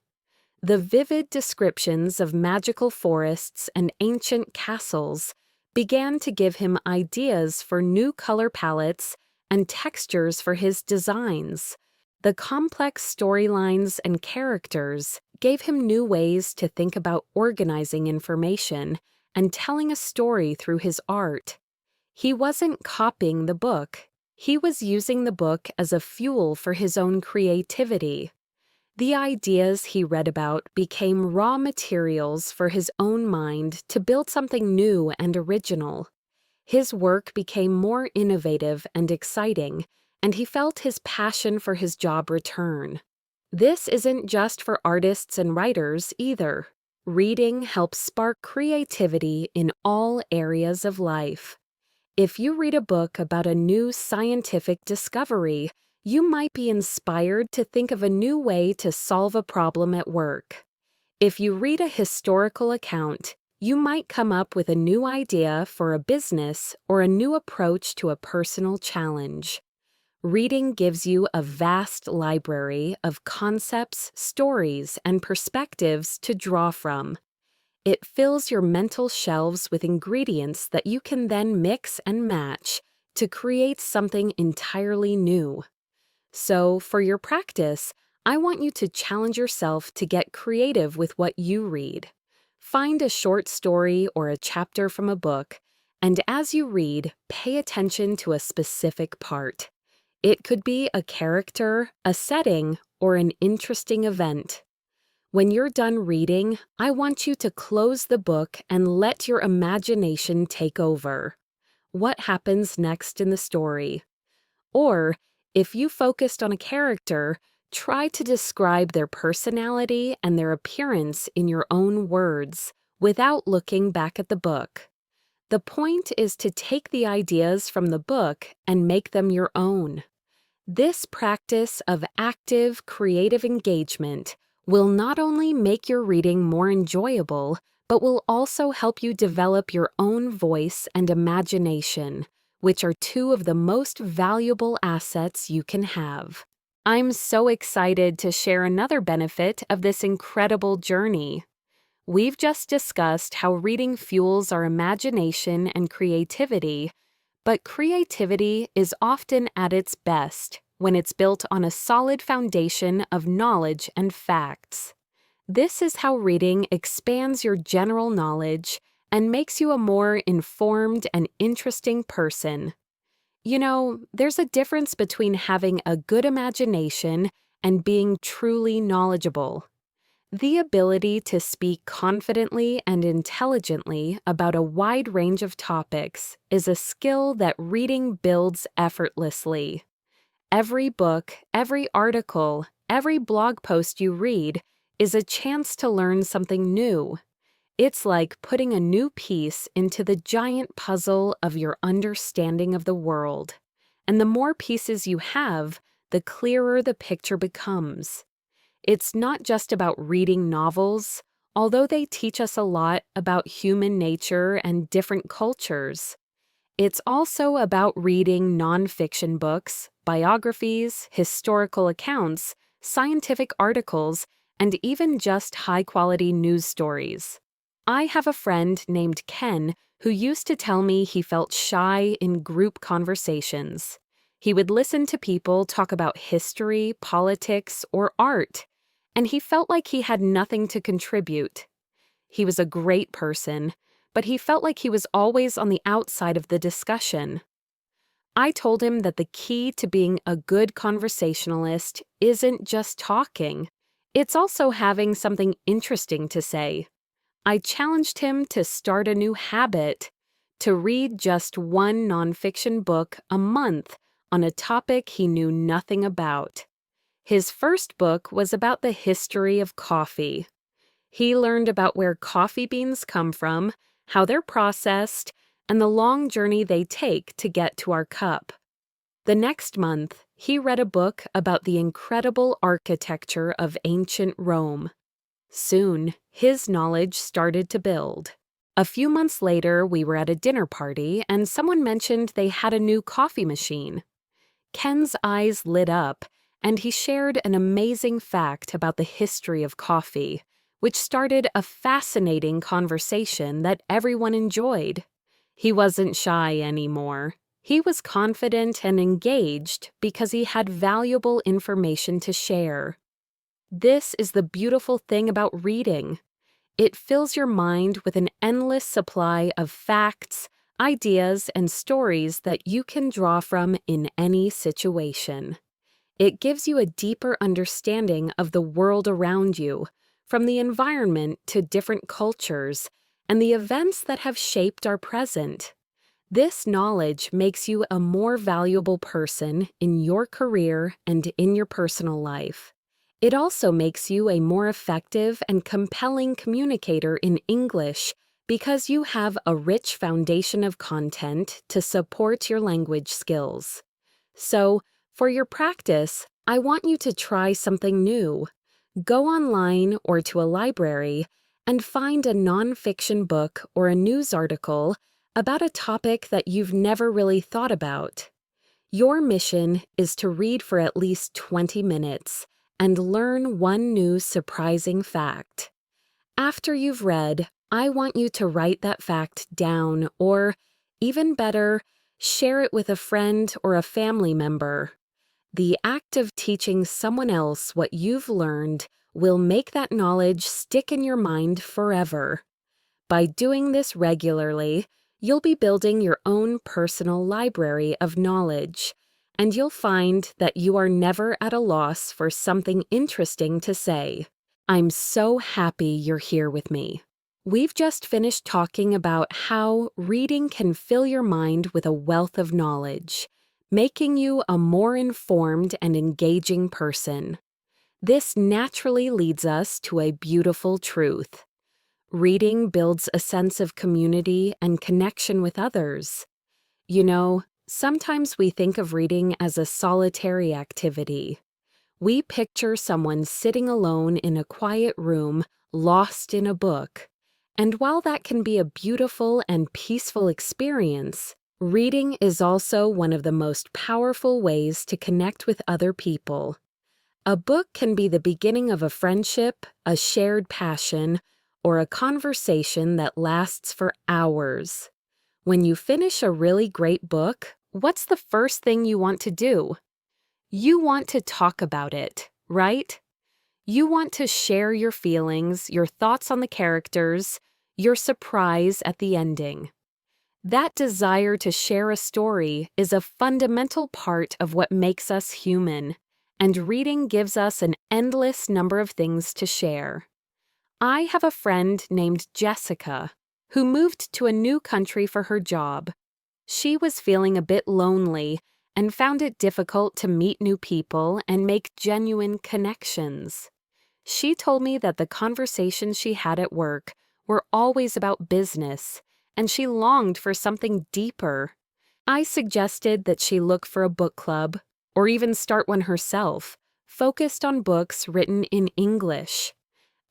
The vivid descriptions of magical forests and ancient castles began to give him ideas for new color palettes and textures for his designs. The complex storylines and characters gave him new ways to think about organizing information and telling a story through his art. He wasn't copying the book. He was using the book as a fuel for his own creativity. The ideas he read about became raw materials for his own mind to build something new and original. His work became more innovative and exciting, and he felt his passion for his job return. This isn't just for artists and writers either. Reading helps spark creativity in all areas of life. If you read a book about a new scientific discovery, you might be inspired to think of a new way to solve a problem at work. If you read a historical account, you might come up with a new idea for a business or a new approach to a personal challenge. Reading gives you a vast library of concepts, stories, and perspectives to draw from. It fills your mental shelves with ingredients that you can then mix and match to create something entirely new. So, for your practice, I want you to challenge yourself to get creative with what you read. Find a short story or a chapter from a book, and as you read, pay attention to a specific part. It could be a character, a setting, or an interesting event. When you're done reading, I want you to close the book and let your imagination take over. What happens next in the story? Or, if you focused on a character, try to describe their personality and their appearance in your own words, without looking back at the book. The point is to take the ideas from the book and make them your own. This practice of active, creative engagement will not only make your reading more enjoyable, but will also help you develop your own voice and imagination, which are two of the most valuable assets you can have. I'm so excited to share another benefit of this incredible journey. We've just discussed how reading fuels our imagination and creativity, but creativity is often at its best when it's built on a solid foundation of knowledge and facts. This is how reading expands your general knowledge and makes you a more informed and interesting person. You know, there's a difference between having a good imagination and being truly knowledgeable. The ability to speak confidently and intelligently about a wide range of topics is a skill that reading builds effortlessly. Every book, every article, every blog post you read is a chance to learn something new. It's like putting a new piece into the giant puzzle of your understanding of the world. And the more pieces you have, the clearer the picture becomes. It's not just about reading novels, although they teach us a lot about human nature and different cultures. It's also about reading nonfiction books, biographies, historical accounts, scientific articles, and even just high-quality news stories. I have a friend named Ken who used to tell me he felt shy in group conversations. He would listen to people talk about history, politics, or art, and he felt like he had nothing to contribute. He was a great person, but he felt like he was always on the outside of the discussion. I told him that the key to being a good conversationalist isn't just talking, it's also having something interesting to say. I challenged him to start a new habit, to read just one nonfiction book a month on a topic he knew nothing about. His first book was about the history of coffee. He learned about where coffee beans come from, how they're processed, and the long journey they take to get to our cup. The next month, he read a book about the incredible architecture of ancient Rome. Soon, his knowledge started to build. A few months later, we were at a dinner party, and someone mentioned they had a new coffee machine. Ken's eyes lit up, and he shared an amazing fact about the history of coffee, which started a fascinating conversation that everyone enjoyed. He wasn't shy anymore. He was confident and engaged because he had valuable information to share. This is the beautiful thing about reading. It fills your mind with an endless supply of facts, ideas, and stories that you can draw from in any situation. It gives you a deeper understanding of the world around you, from the environment to different cultures, and the events that have shaped our present. This knowledge makes you a more valuable person in your career and in your personal life. It also makes you a more effective and compelling communicator in English because you have a rich foundation of content to support your language skills. So, for your practice, I want you to try something new. Go online or to a library and find a nonfiction book or a news article about a topic that you've never really thought about. Your mission is to read for at least 20 minutes and learn one new surprising fact. After you've read, I want you to write that fact down or, even better, share it with a friend or a family member. The act of teaching someone else what you've learned will make that knowledge stick in your mind forever. By doing this regularly, you'll be building your own personal library of knowledge, and you'll find that you are never at a loss for something interesting to say. I'm so happy you're here with me. We've just finished talking about how reading can fill your mind with a wealth of knowledge, making you a more informed and engaging person. This naturally leads us to a beautiful truth. Reading builds a sense of community and connection with others. You know, sometimes we think of reading as a solitary activity. We picture someone sitting alone in a quiet room, lost in a book. And while that can be a beautiful and peaceful experience, reading is also one of the most powerful ways to connect with other people. A book can be the beginning of a friendship, a shared passion, or a conversation that lasts for hours. When you finish a really great book, what's the first thing you want to do? You want to talk about it, right? You want to share your feelings, your thoughts on the characters, your surprise at the ending. That desire to share a story is a fundamental part of what makes us human, and reading gives us an endless number of things to share. I have a friend named Jessica who moved to a new country for her job. She was feeling a bit lonely and found it difficult to meet new people and make genuine connections. She told me that the conversations she had at work were always about business, and she longed for something deeper. I suggested that she look for a book club, or even start one herself, focused on books written in English.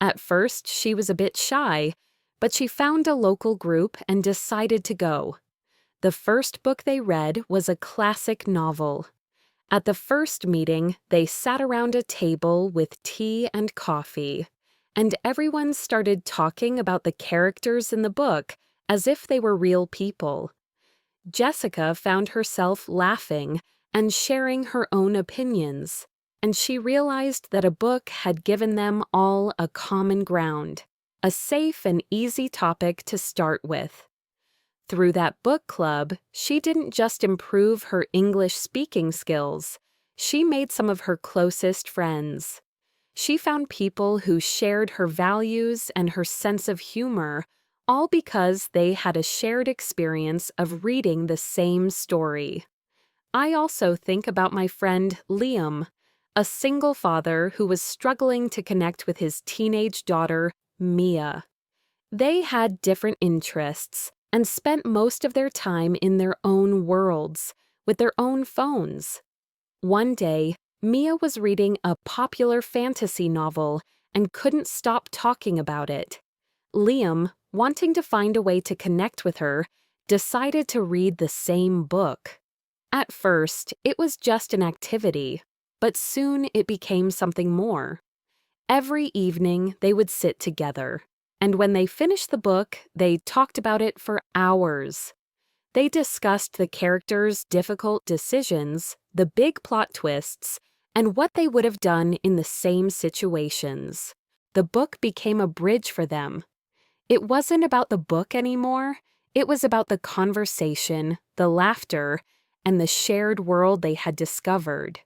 At first, she was a bit shy, but she found a local group and decided to go. The first book they read was a classic novel. At the first meeting, they sat around a table with tea and coffee, and everyone started talking about the characters in the book as if they were real people. Jessica found herself laughing and sharing her own opinions, and she realized that a book had given them all a common ground, a safe and easy topic to start with. Through that book club, she didn't just improve her English speaking skills, she made some of her closest friends. She found people who shared her values and her sense of humor, all because they had a shared experience of reading the same story. I also think about my friend Liam, a single father who was struggling to connect with his teenage daughter, Mia. They had different interests and spent most of their time in their own worlds, with their own phones. One day, Mia was reading a popular fantasy novel and couldn't stop talking about it. Liam, wanting to find a way to connect with her, decided to read the same book. At first, it was just an activity, but soon it became something more. Every evening, they would sit together, and when they finished the book, they talked about it for hours. They discussed the characters' difficult decisions, the big plot twists, and what they would have done in the same situations. The book became a bridge for them. It wasn't about the book anymore, it was about the conversation, the laughter, and the shared world they had discovered.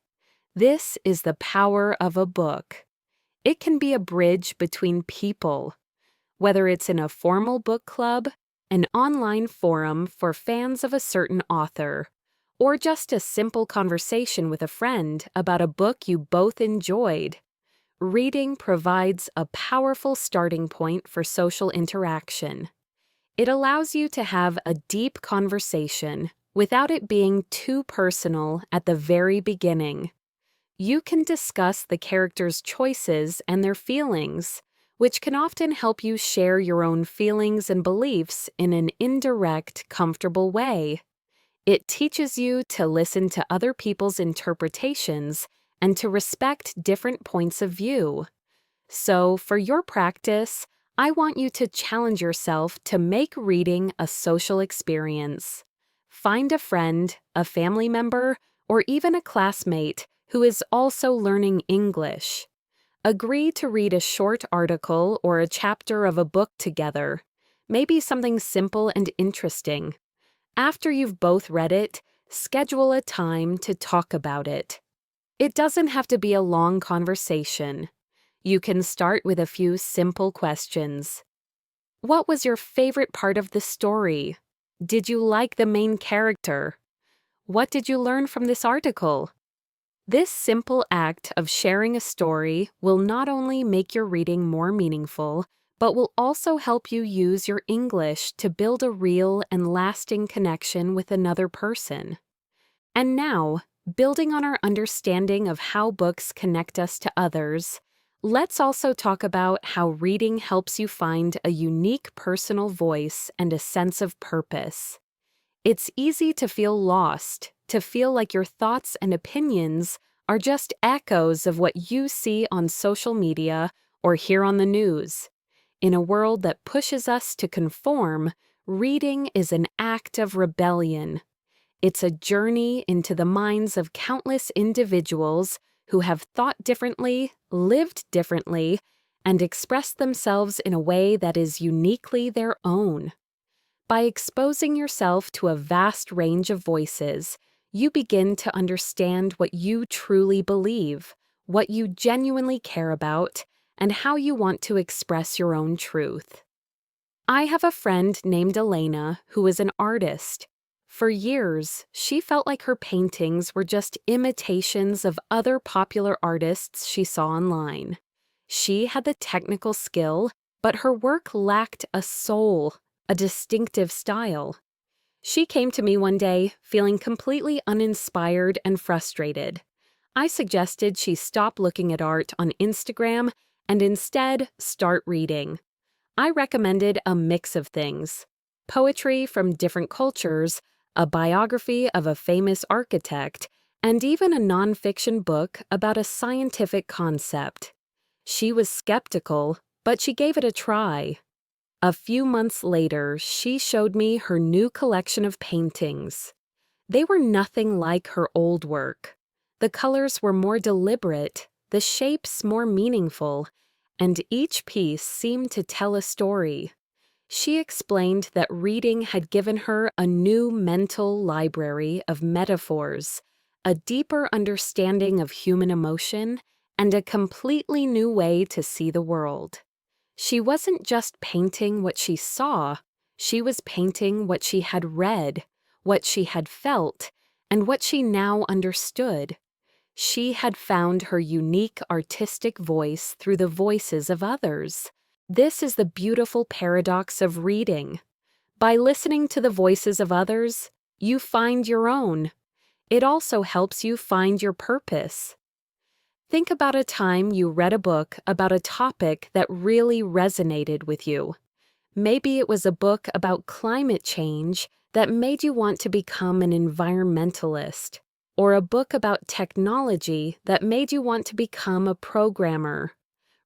This is the power of a book. It can be a bridge between people. Whether it's in a formal book club, an online forum for fans of a certain author, or just a simple conversation with a friend about a book you both enjoyed, reading provides a powerful starting point for social interaction. It allows you to have a deep conversation without it being too personal at the very beginning. You can discuss the characters' choices and their feelings, which can often help you share your own feelings and beliefs in an indirect, comfortable way. It teaches you to listen to other people's interpretations and to respect different points of view. So, for your practice, I want you to challenge yourself to make reading a social experience. Find a friend, a family member, or even a classmate who is also learning English. Agree to read a short article or a chapter of a book together, maybe something simple and interesting. After you've both read it, schedule a time to talk about it. It doesn't have to be a long conversation. You can start with a few simple questions. What was your favorite part of the story? Did you like the main character? What did you learn from this article? This simple act of sharing a story will not only make your reading more meaningful, but will also help you use your English to build a real and lasting connection with another person. And now, building on our understanding of how books connect us to others, let's also talk about how reading helps you find a unique personal voice and a sense of purpose. It's easy to feel lost, to feel like your thoughts and opinions are just echoes of what you see on social media or hear on the news. In a world that pushes us to conform, reading is an act of rebellion. It's a journey into the minds of countless individuals who have thought differently, lived differently, and expressed themselves in a way that is uniquely their own. By exposing yourself to a vast range of voices, you begin to understand what you truly believe, what you genuinely care about, and how you want to express your own truth. I have a friend named Elena who is an artist. For years, she felt like her paintings were just imitations of other popular artists she saw online. She had the technical skill, but her work lacked a soul, a distinctive style. She came to me one day feeling completely uninspired and frustrated. I suggested she stop looking at art on Instagram and instead start reading. I recommended a mix of things: poetry from different cultures, a biography of a famous architect, and even a nonfiction book about a scientific concept. She was skeptical, but she gave it a try. A few months later, she showed me her new collection of paintings. They were nothing like her old work. The colors were more deliberate, the shapes more meaningful, and each piece seemed to tell a story. She explained that reading had given her a new mental library of metaphors, a deeper understanding of human emotion, and a completely new way to see the world. She wasn't just painting what she saw, she was painting what she had read, what she had felt, and what she now understood. She had found her unique artistic voice through the voices of others. This is the beautiful paradox of reading. By listening to the voices of others, you find your own. It also helps you find your purpose. Think about a time you read a book about a topic that really resonated with you. Maybe it was a book about climate change that made you want to become an environmentalist, or a book about technology that made you want to become a programmer.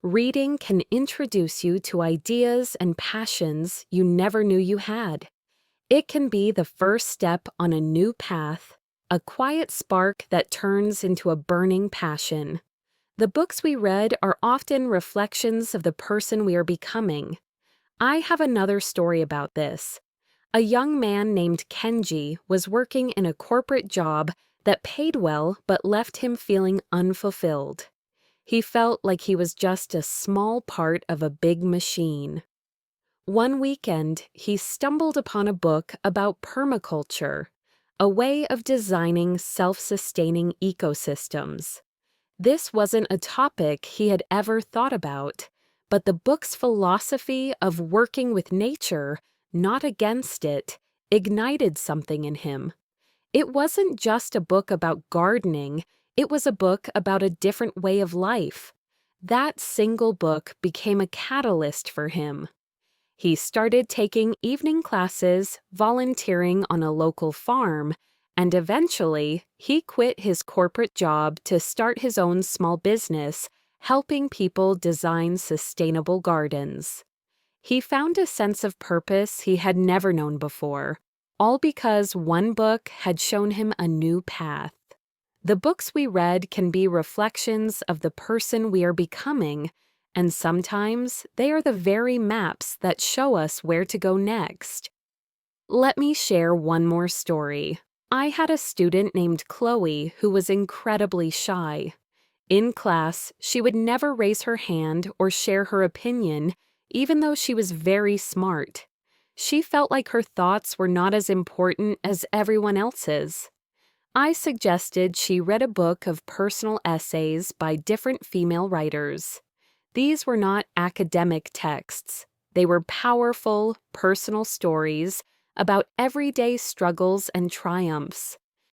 Reading can introduce you to ideas and passions you never knew you had. It can be the first step on a new path, a quiet spark that turns into a burning passion. The books we read are often reflections of the person we are becoming. I have another story about this. A young man named Kenji was working in a corporate job that paid well but left him feeling unfulfilled. He felt like he was just a small part of a big machine. One weekend, he stumbled upon a book about permaculture, a way of designing self-sustaining ecosystems. This wasn't a topic he had ever thought about, but the book's philosophy of working with nature, not against it, ignited something in him. It wasn't just a book about gardening, it was a book about a different way of life. That single book became a catalyst for him. He started taking evening classes, volunteering on a local farm, and eventually, he quit his corporate job to start his own small business, helping people design sustainable gardens. He found a sense of purpose he had never known before, all because one book had shown him a new path. The books we read can be reflections of the person we are becoming, and sometimes they are the very maps that show us where to go next. Let me share one more story. I had a student named Chloe who was incredibly shy. In class, she would never raise her hand or share her opinion, even though she was very smart. She felt like her thoughts were not as important as everyone else's. I suggested she read a book of personal essays by different female writers. These were not academic texts. They were powerful, personal stories about everyday struggles and triumphs.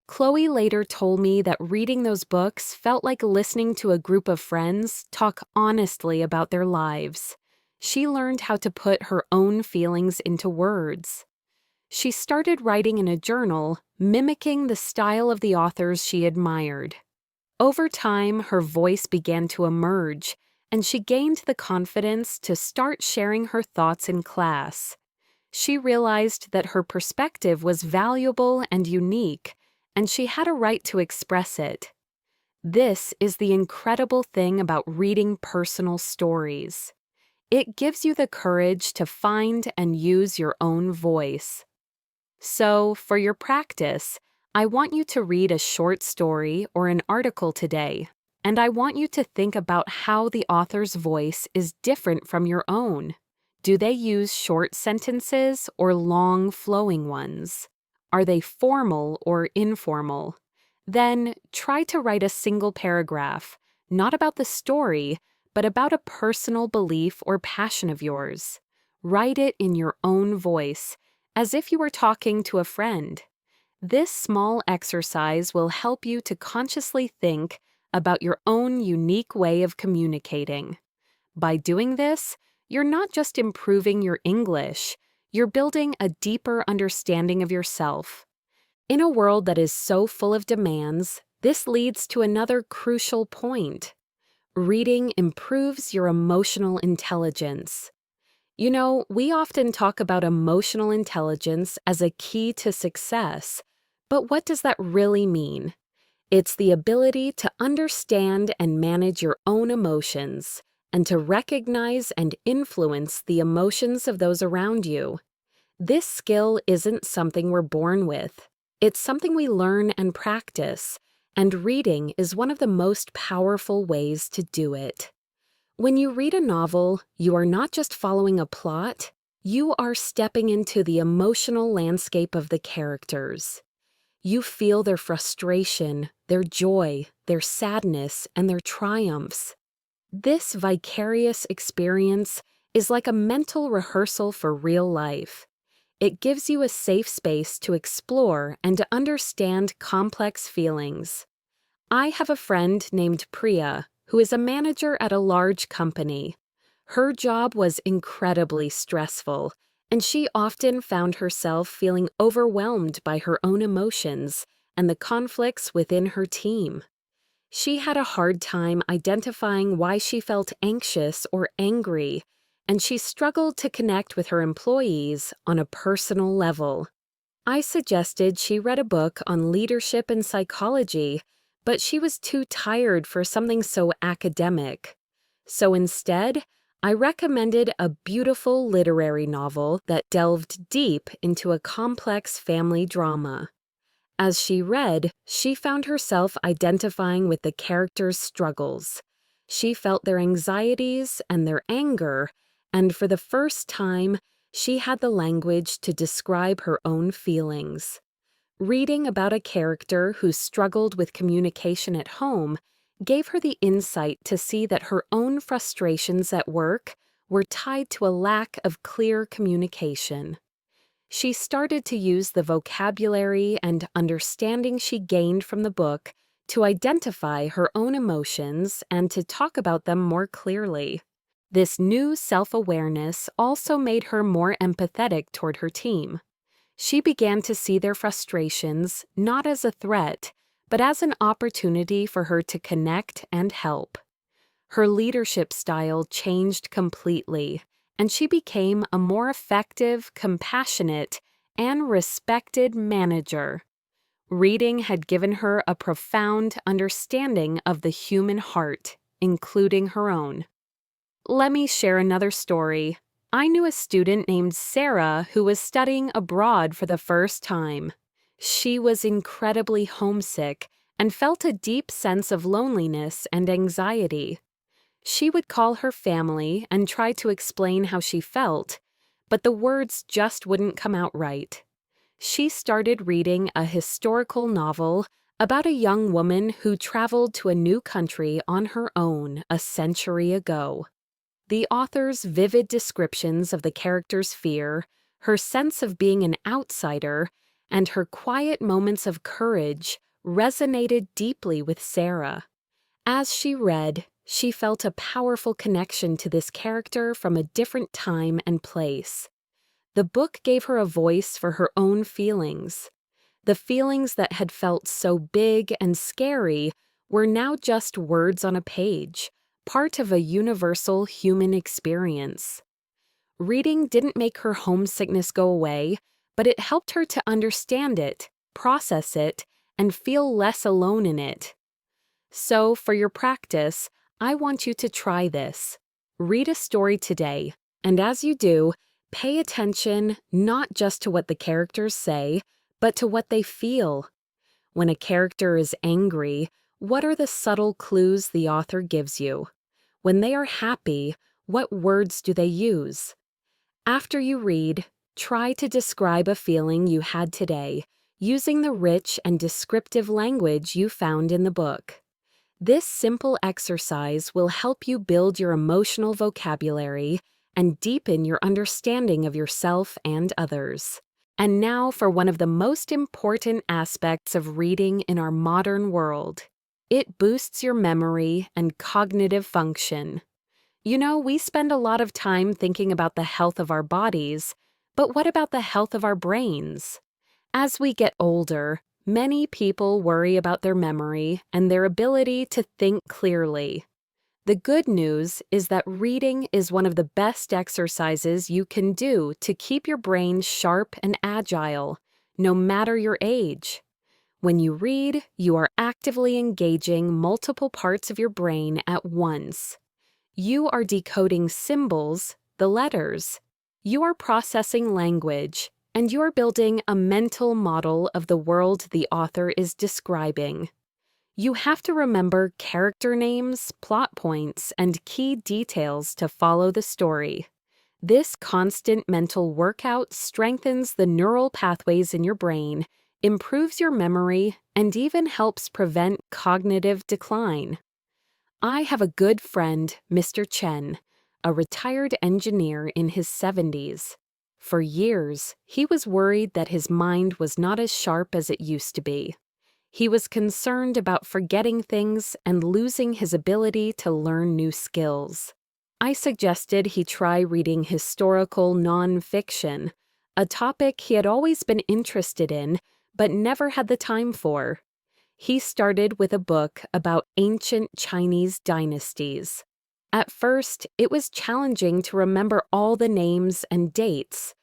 Chloe later told me that reading those books felt like listening to a group of friends talk honestly about their lives. She learned how to put her own feelings into words. She started writing in a journal, mimicking the style of the authors she admired. Over time, her voice began to emerge, and she gained the confidence to start sharing her thoughts in class. She realized that her perspective was valuable and unique, and she had a right to express it. This is the incredible thing about reading personal stories. It gives you the courage to find and use your own voice. So, for your practice, I want you to read a short story or an article today, and I want you to think about how the author's voice is different from your own. Do they use short sentences or long, flowing ones? Are they formal or informal? Then try to write a single paragraph, not about the story, but about a personal belief or passion of yours. Write it in your own voice, as if you were talking to a friend. This small exercise will help you to consciously think about your own unique way of communicating. By doing this, you're not just improving your English, you're building a deeper understanding of yourself. In a world that is so full of demands, this leads to another crucial point. Reading improves your emotional intelligence. You know, we often talk about emotional intelligence as a key to success, but what does that really mean? It's the ability to understand and manage your own emotions, and to recognize and influence the emotions of those around you. This skill isn't something we're born with. It's something we learn and practice, and reading is one of the most powerful ways to do it. When you read a novel, you are not just following a plot, you are stepping into the emotional landscape of the characters. You feel their frustration, their joy, their sadness, and their triumphs. This vicarious experience is like a mental rehearsal for real life. It gives you a safe space to explore and to understand complex feelings. I have a friend named Priya, who is a manager at a large company. Her job was incredibly stressful, and she often found herself feeling overwhelmed by her own emotions and the conflicts within her team. She had a hard time identifying why she felt anxious or angry, and she struggled to connect with her employees on a personal level. I suggested she read a book on leadership and psychology, but she was too tired for something so academic. So instead, I recommended a beautiful literary novel that delved deep into a complex family drama. As she read, she found herself identifying with the characters' struggles. She felt their anxieties and their anger, and for the first time, she had the language to describe her own feelings. Reading about a character who struggled with communication at home gave her the insight to see that her own frustrations at work were tied to a lack of clear communication. She started to use the vocabulary and understanding she gained from the book to identify her own emotions and to talk about them more clearly. This new self-awareness also made her more empathetic toward her team. She began to see their frustrations not as a threat, but as an opportunity for her to connect and help. Her leadership style changed completely, and she became a more effective, compassionate, and respected manager. Reading had given her a profound understanding of the human heart, including her own. Let me share another story. I knew a student named Sarah who was studying abroad for the first time. She was incredibly homesick and felt a deep sense of loneliness and anxiety. She would call her family and try to explain how she felt, but the words just wouldn't come out right. She started reading a historical novel about a young woman who traveled to a new country on her own a century ago. The author's vivid descriptions of the character's fear, her sense of being an outsider, and her quiet moments of courage resonated deeply with Sarah. As she read, she felt a powerful connection to this character from a different time and place. The book gave her a voice for her own feelings. The feelings that had felt so big and scary were now just words on a page, part of a universal human experience. Reading didn't make her homesickness go away, but it helped her to understand it, process it, and feel less alone in it. So, for your practice, I want you to try this. Read a story today, and as you do, pay attention not just to what the characters say, but to what they feel. When a character is angry, what are the subtle clues the author gives you? When they are happy, what words do they use? After you read, try to describe a feeling you had today using the rich and descriptive language you found in the book. This simple exercise will help you build your emotional vocabulary and deepen your understanding of yourself and others. And now for one of the most important aspects of reading in our modern world. It boosts your memory and cognitive function. You know, we spend a lot of time thinking about the health of our bodies, but what about the health of our brains? As we get older, many people worry about their memory and their ability to think clearly. The good news is that reading is one of the best exercises you can do to keep your brain sharp and agile, no matter your age. When you read, you are actively engaging multiple parts of your brain at once. You are decoding symbols, the letters. You are processing language, and you are building a mental model of the world the author is describing. You have to remember character names, plot points, and key details to follow the story. This constant mental workout strengthens the neural pathways in your brain, improves your memory, and even helps prevent cognitive decline. I have a good friend, Mr. Chen, a retired engineer in his 70s. For years, he was worried that his mind was not as sharp as it used to be. He was concerned about forgetting things and losing his ability to learn new skills. I suggested he try reading historical nonfiction, a topic he had always been interested in but never had the time for. He started with a book about ancient Chinese dynasties. At first, it was challenging to remember all the names and dates,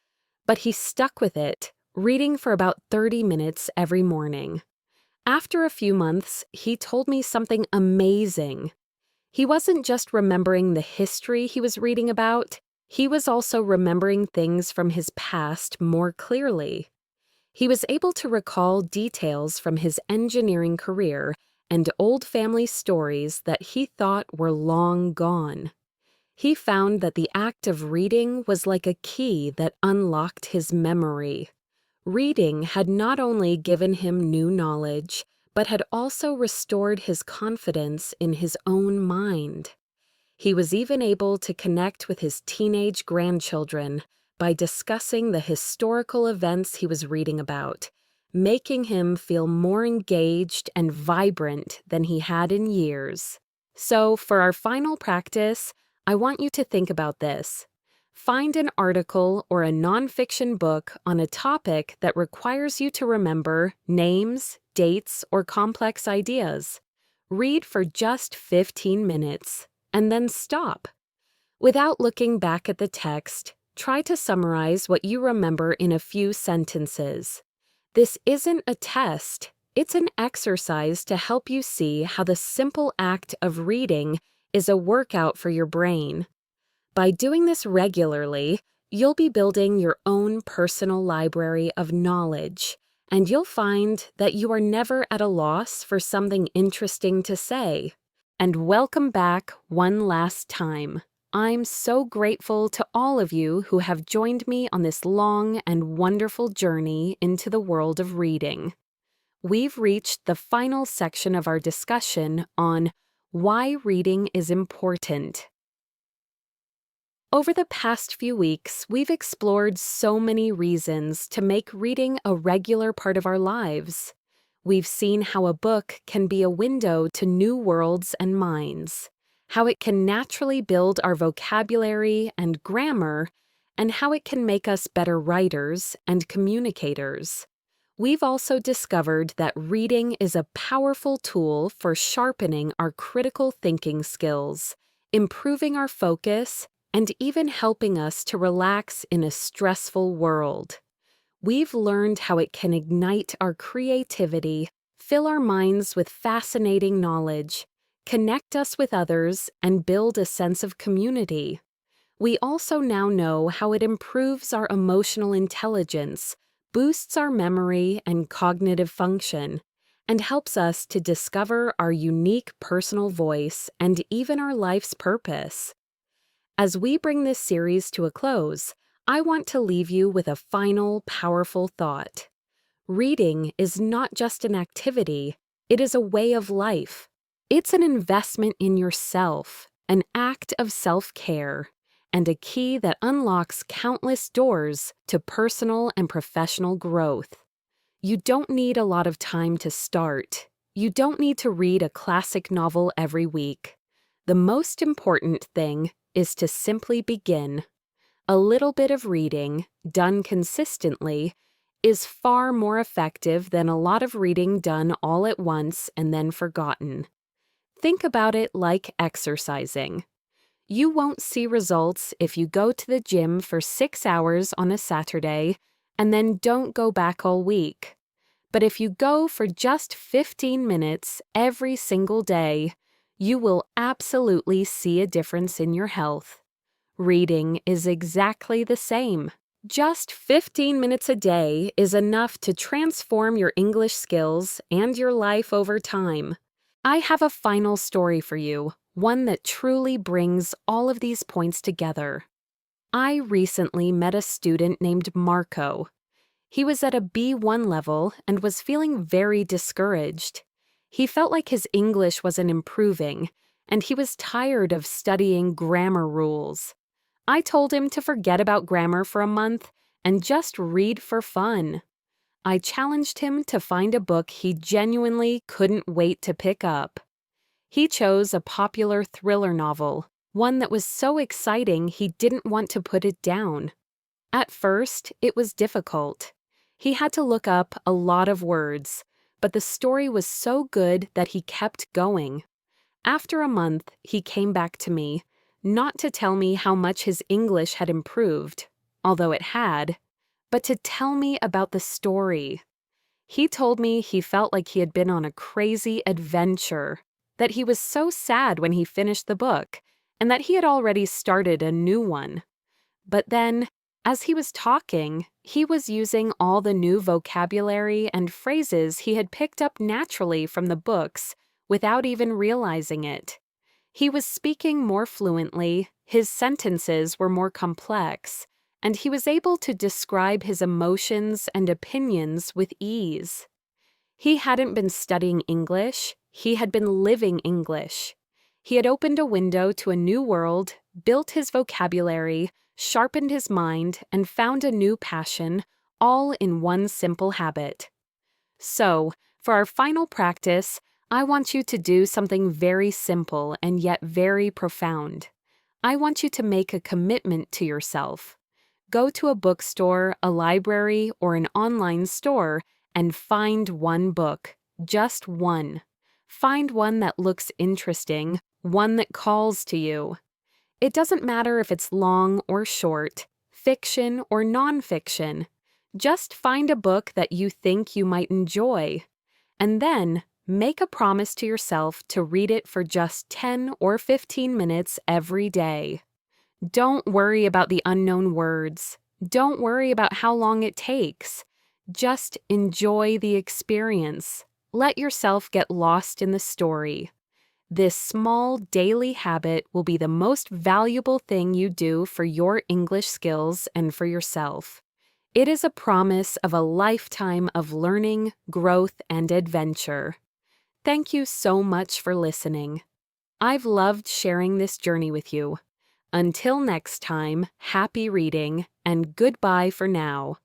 but he stuck with it, reading for about 30 minutes every morning. After a few months, he told me something amazing. He wasn't just remembering the history he was reading about, he was also remembering things from his past more clearly. He was able to recall details from his engineering career and old family stories that he thought were long gone. He found that the act of reading was like a key that unlocked his memory. Reading had not only given him new knowledge, but had also restored his confidence in his own mind. He was even able to connect with his teenage grandchildren by discussing the historical events he was reading about, making him feel more engaged and vibrant than he had in years. So, for our final practice, I want you to think about this. Find an article or a nonfiction book on a topic that requires you to remember names, dates, or complex ideas. Read for just 15 minutes, and then stop. Without looking back at the text, try to summarize what you remember in a few sentences. This isn't a test, it's an exercise to help you see how the simple act of reading is a workout for your brain. By doing this regularly, you'll be building your own personal library of knowledge, and you'll find that you are never at a loss for something interesting to say. And welcome back one last time. I'm so grateful to all of you who have joined me on this long and wonderful journey into the world of reading. We've reached the final section of our discussion on why reading is important. Over the past few weeks, we've explored so many reasons to make reading a regular part of our lives. We've seen how a book can be a window to new worlds and minds, how it can naturally build our vocabulary and grammar, and how it can make us better writers and communicators. We've also discovered that reading is a powerful tool for sharpening our critical thinking skills improving our focus, and even helping us to relax in a stressful world. We've learned how it can ignite our creativity, fill our minds with fascinating knowledge, connect us with others, and build a sense of community. We also now know how it improves our emotional intelligence, boosts our memory and cognitive function, and helps us to discover our unique personal voice and even our life's purpose. As we bring this series to a close, I want to leave you with a final, powerful thought. Reading is not just an activity, it is a way of life. It's an investment in yourself, an act of self-care, and a key that unlocks countless doors to personal and professional growth. You don't need a lot of time to start. You don't need to read a classic novel every week. The most important thing is to simply begin. A little bit of reading, done consistently, is far more effective than a lot of reading done all at once and then forgotten. Think about it like exercising. You won't see results if you go to the gym for 6 hours on a Saturday and then don't go back all week. But if you go for just 15 minutes every single day, you will absolutely see a difference in your health. Reading is exactly the same. Just 15 minutes a day is enough to transform your English skills and your life over time. I have a final story for you, one that truly brings all of these points together. I recently met a student named Marco. He was at a B1 level and was feeling very discouraged. He felt like his English wasn't improving, and he was tired of studying grammar rules. I told him to forget about grammar for a month and just read for fun. I challenged him to find a book he genuinely couldn't wait to pick up. He chose a popular thriller novel, one that was so exciting he didn't want to put it down. At first, it was difficult. He had to look up a lot of words, but the story was so good that he kept going. After a month, he came back to me, not to tell me how much his English had improved, although it had, but to tell me about the story. He told me he felt like he had been on a crazy adventure, that he was so sad when he finished the book, and that he had already started a new one. But then, as he was talking, he was using all the new vocabulary and phrases he had picked up naturally from the books without even realizing it. He was speaking more fluently, his sentences were more complex, and he was able to describe his emotions and opinions with ease. He hadn't been studying English, he had been living English. He had opened a window to a new world, built his vocabulary, sharpened his mind, and found a new passion, all in one simple habit. So, for our final practice, I want you to do something very simple and yet very profound. I want you to make a commitment to yourself. Go to a bookstore, a library, or an online store and find one book, just one. Find one that looks interesting, one that calls to you. It doesn't matter if it's long or short, fiction or nonfiction. Just find a book that you think you might enjoy. And then, make a promise to yourself to read it for just 10 or 15 minutes every day. Don't worry about the unknown words. Don't worry about how long it takes. Just enjoy the experience. Let yourself get lost in the story. This small daily habit will be the most valuable thing you do for your English skills and for yourself. It is a promise of a lifetime of learning, growth, and adventure. Thank you so much for listening. I've loved sharing this journey with you. Until next time, happy reading, and goodbye for now.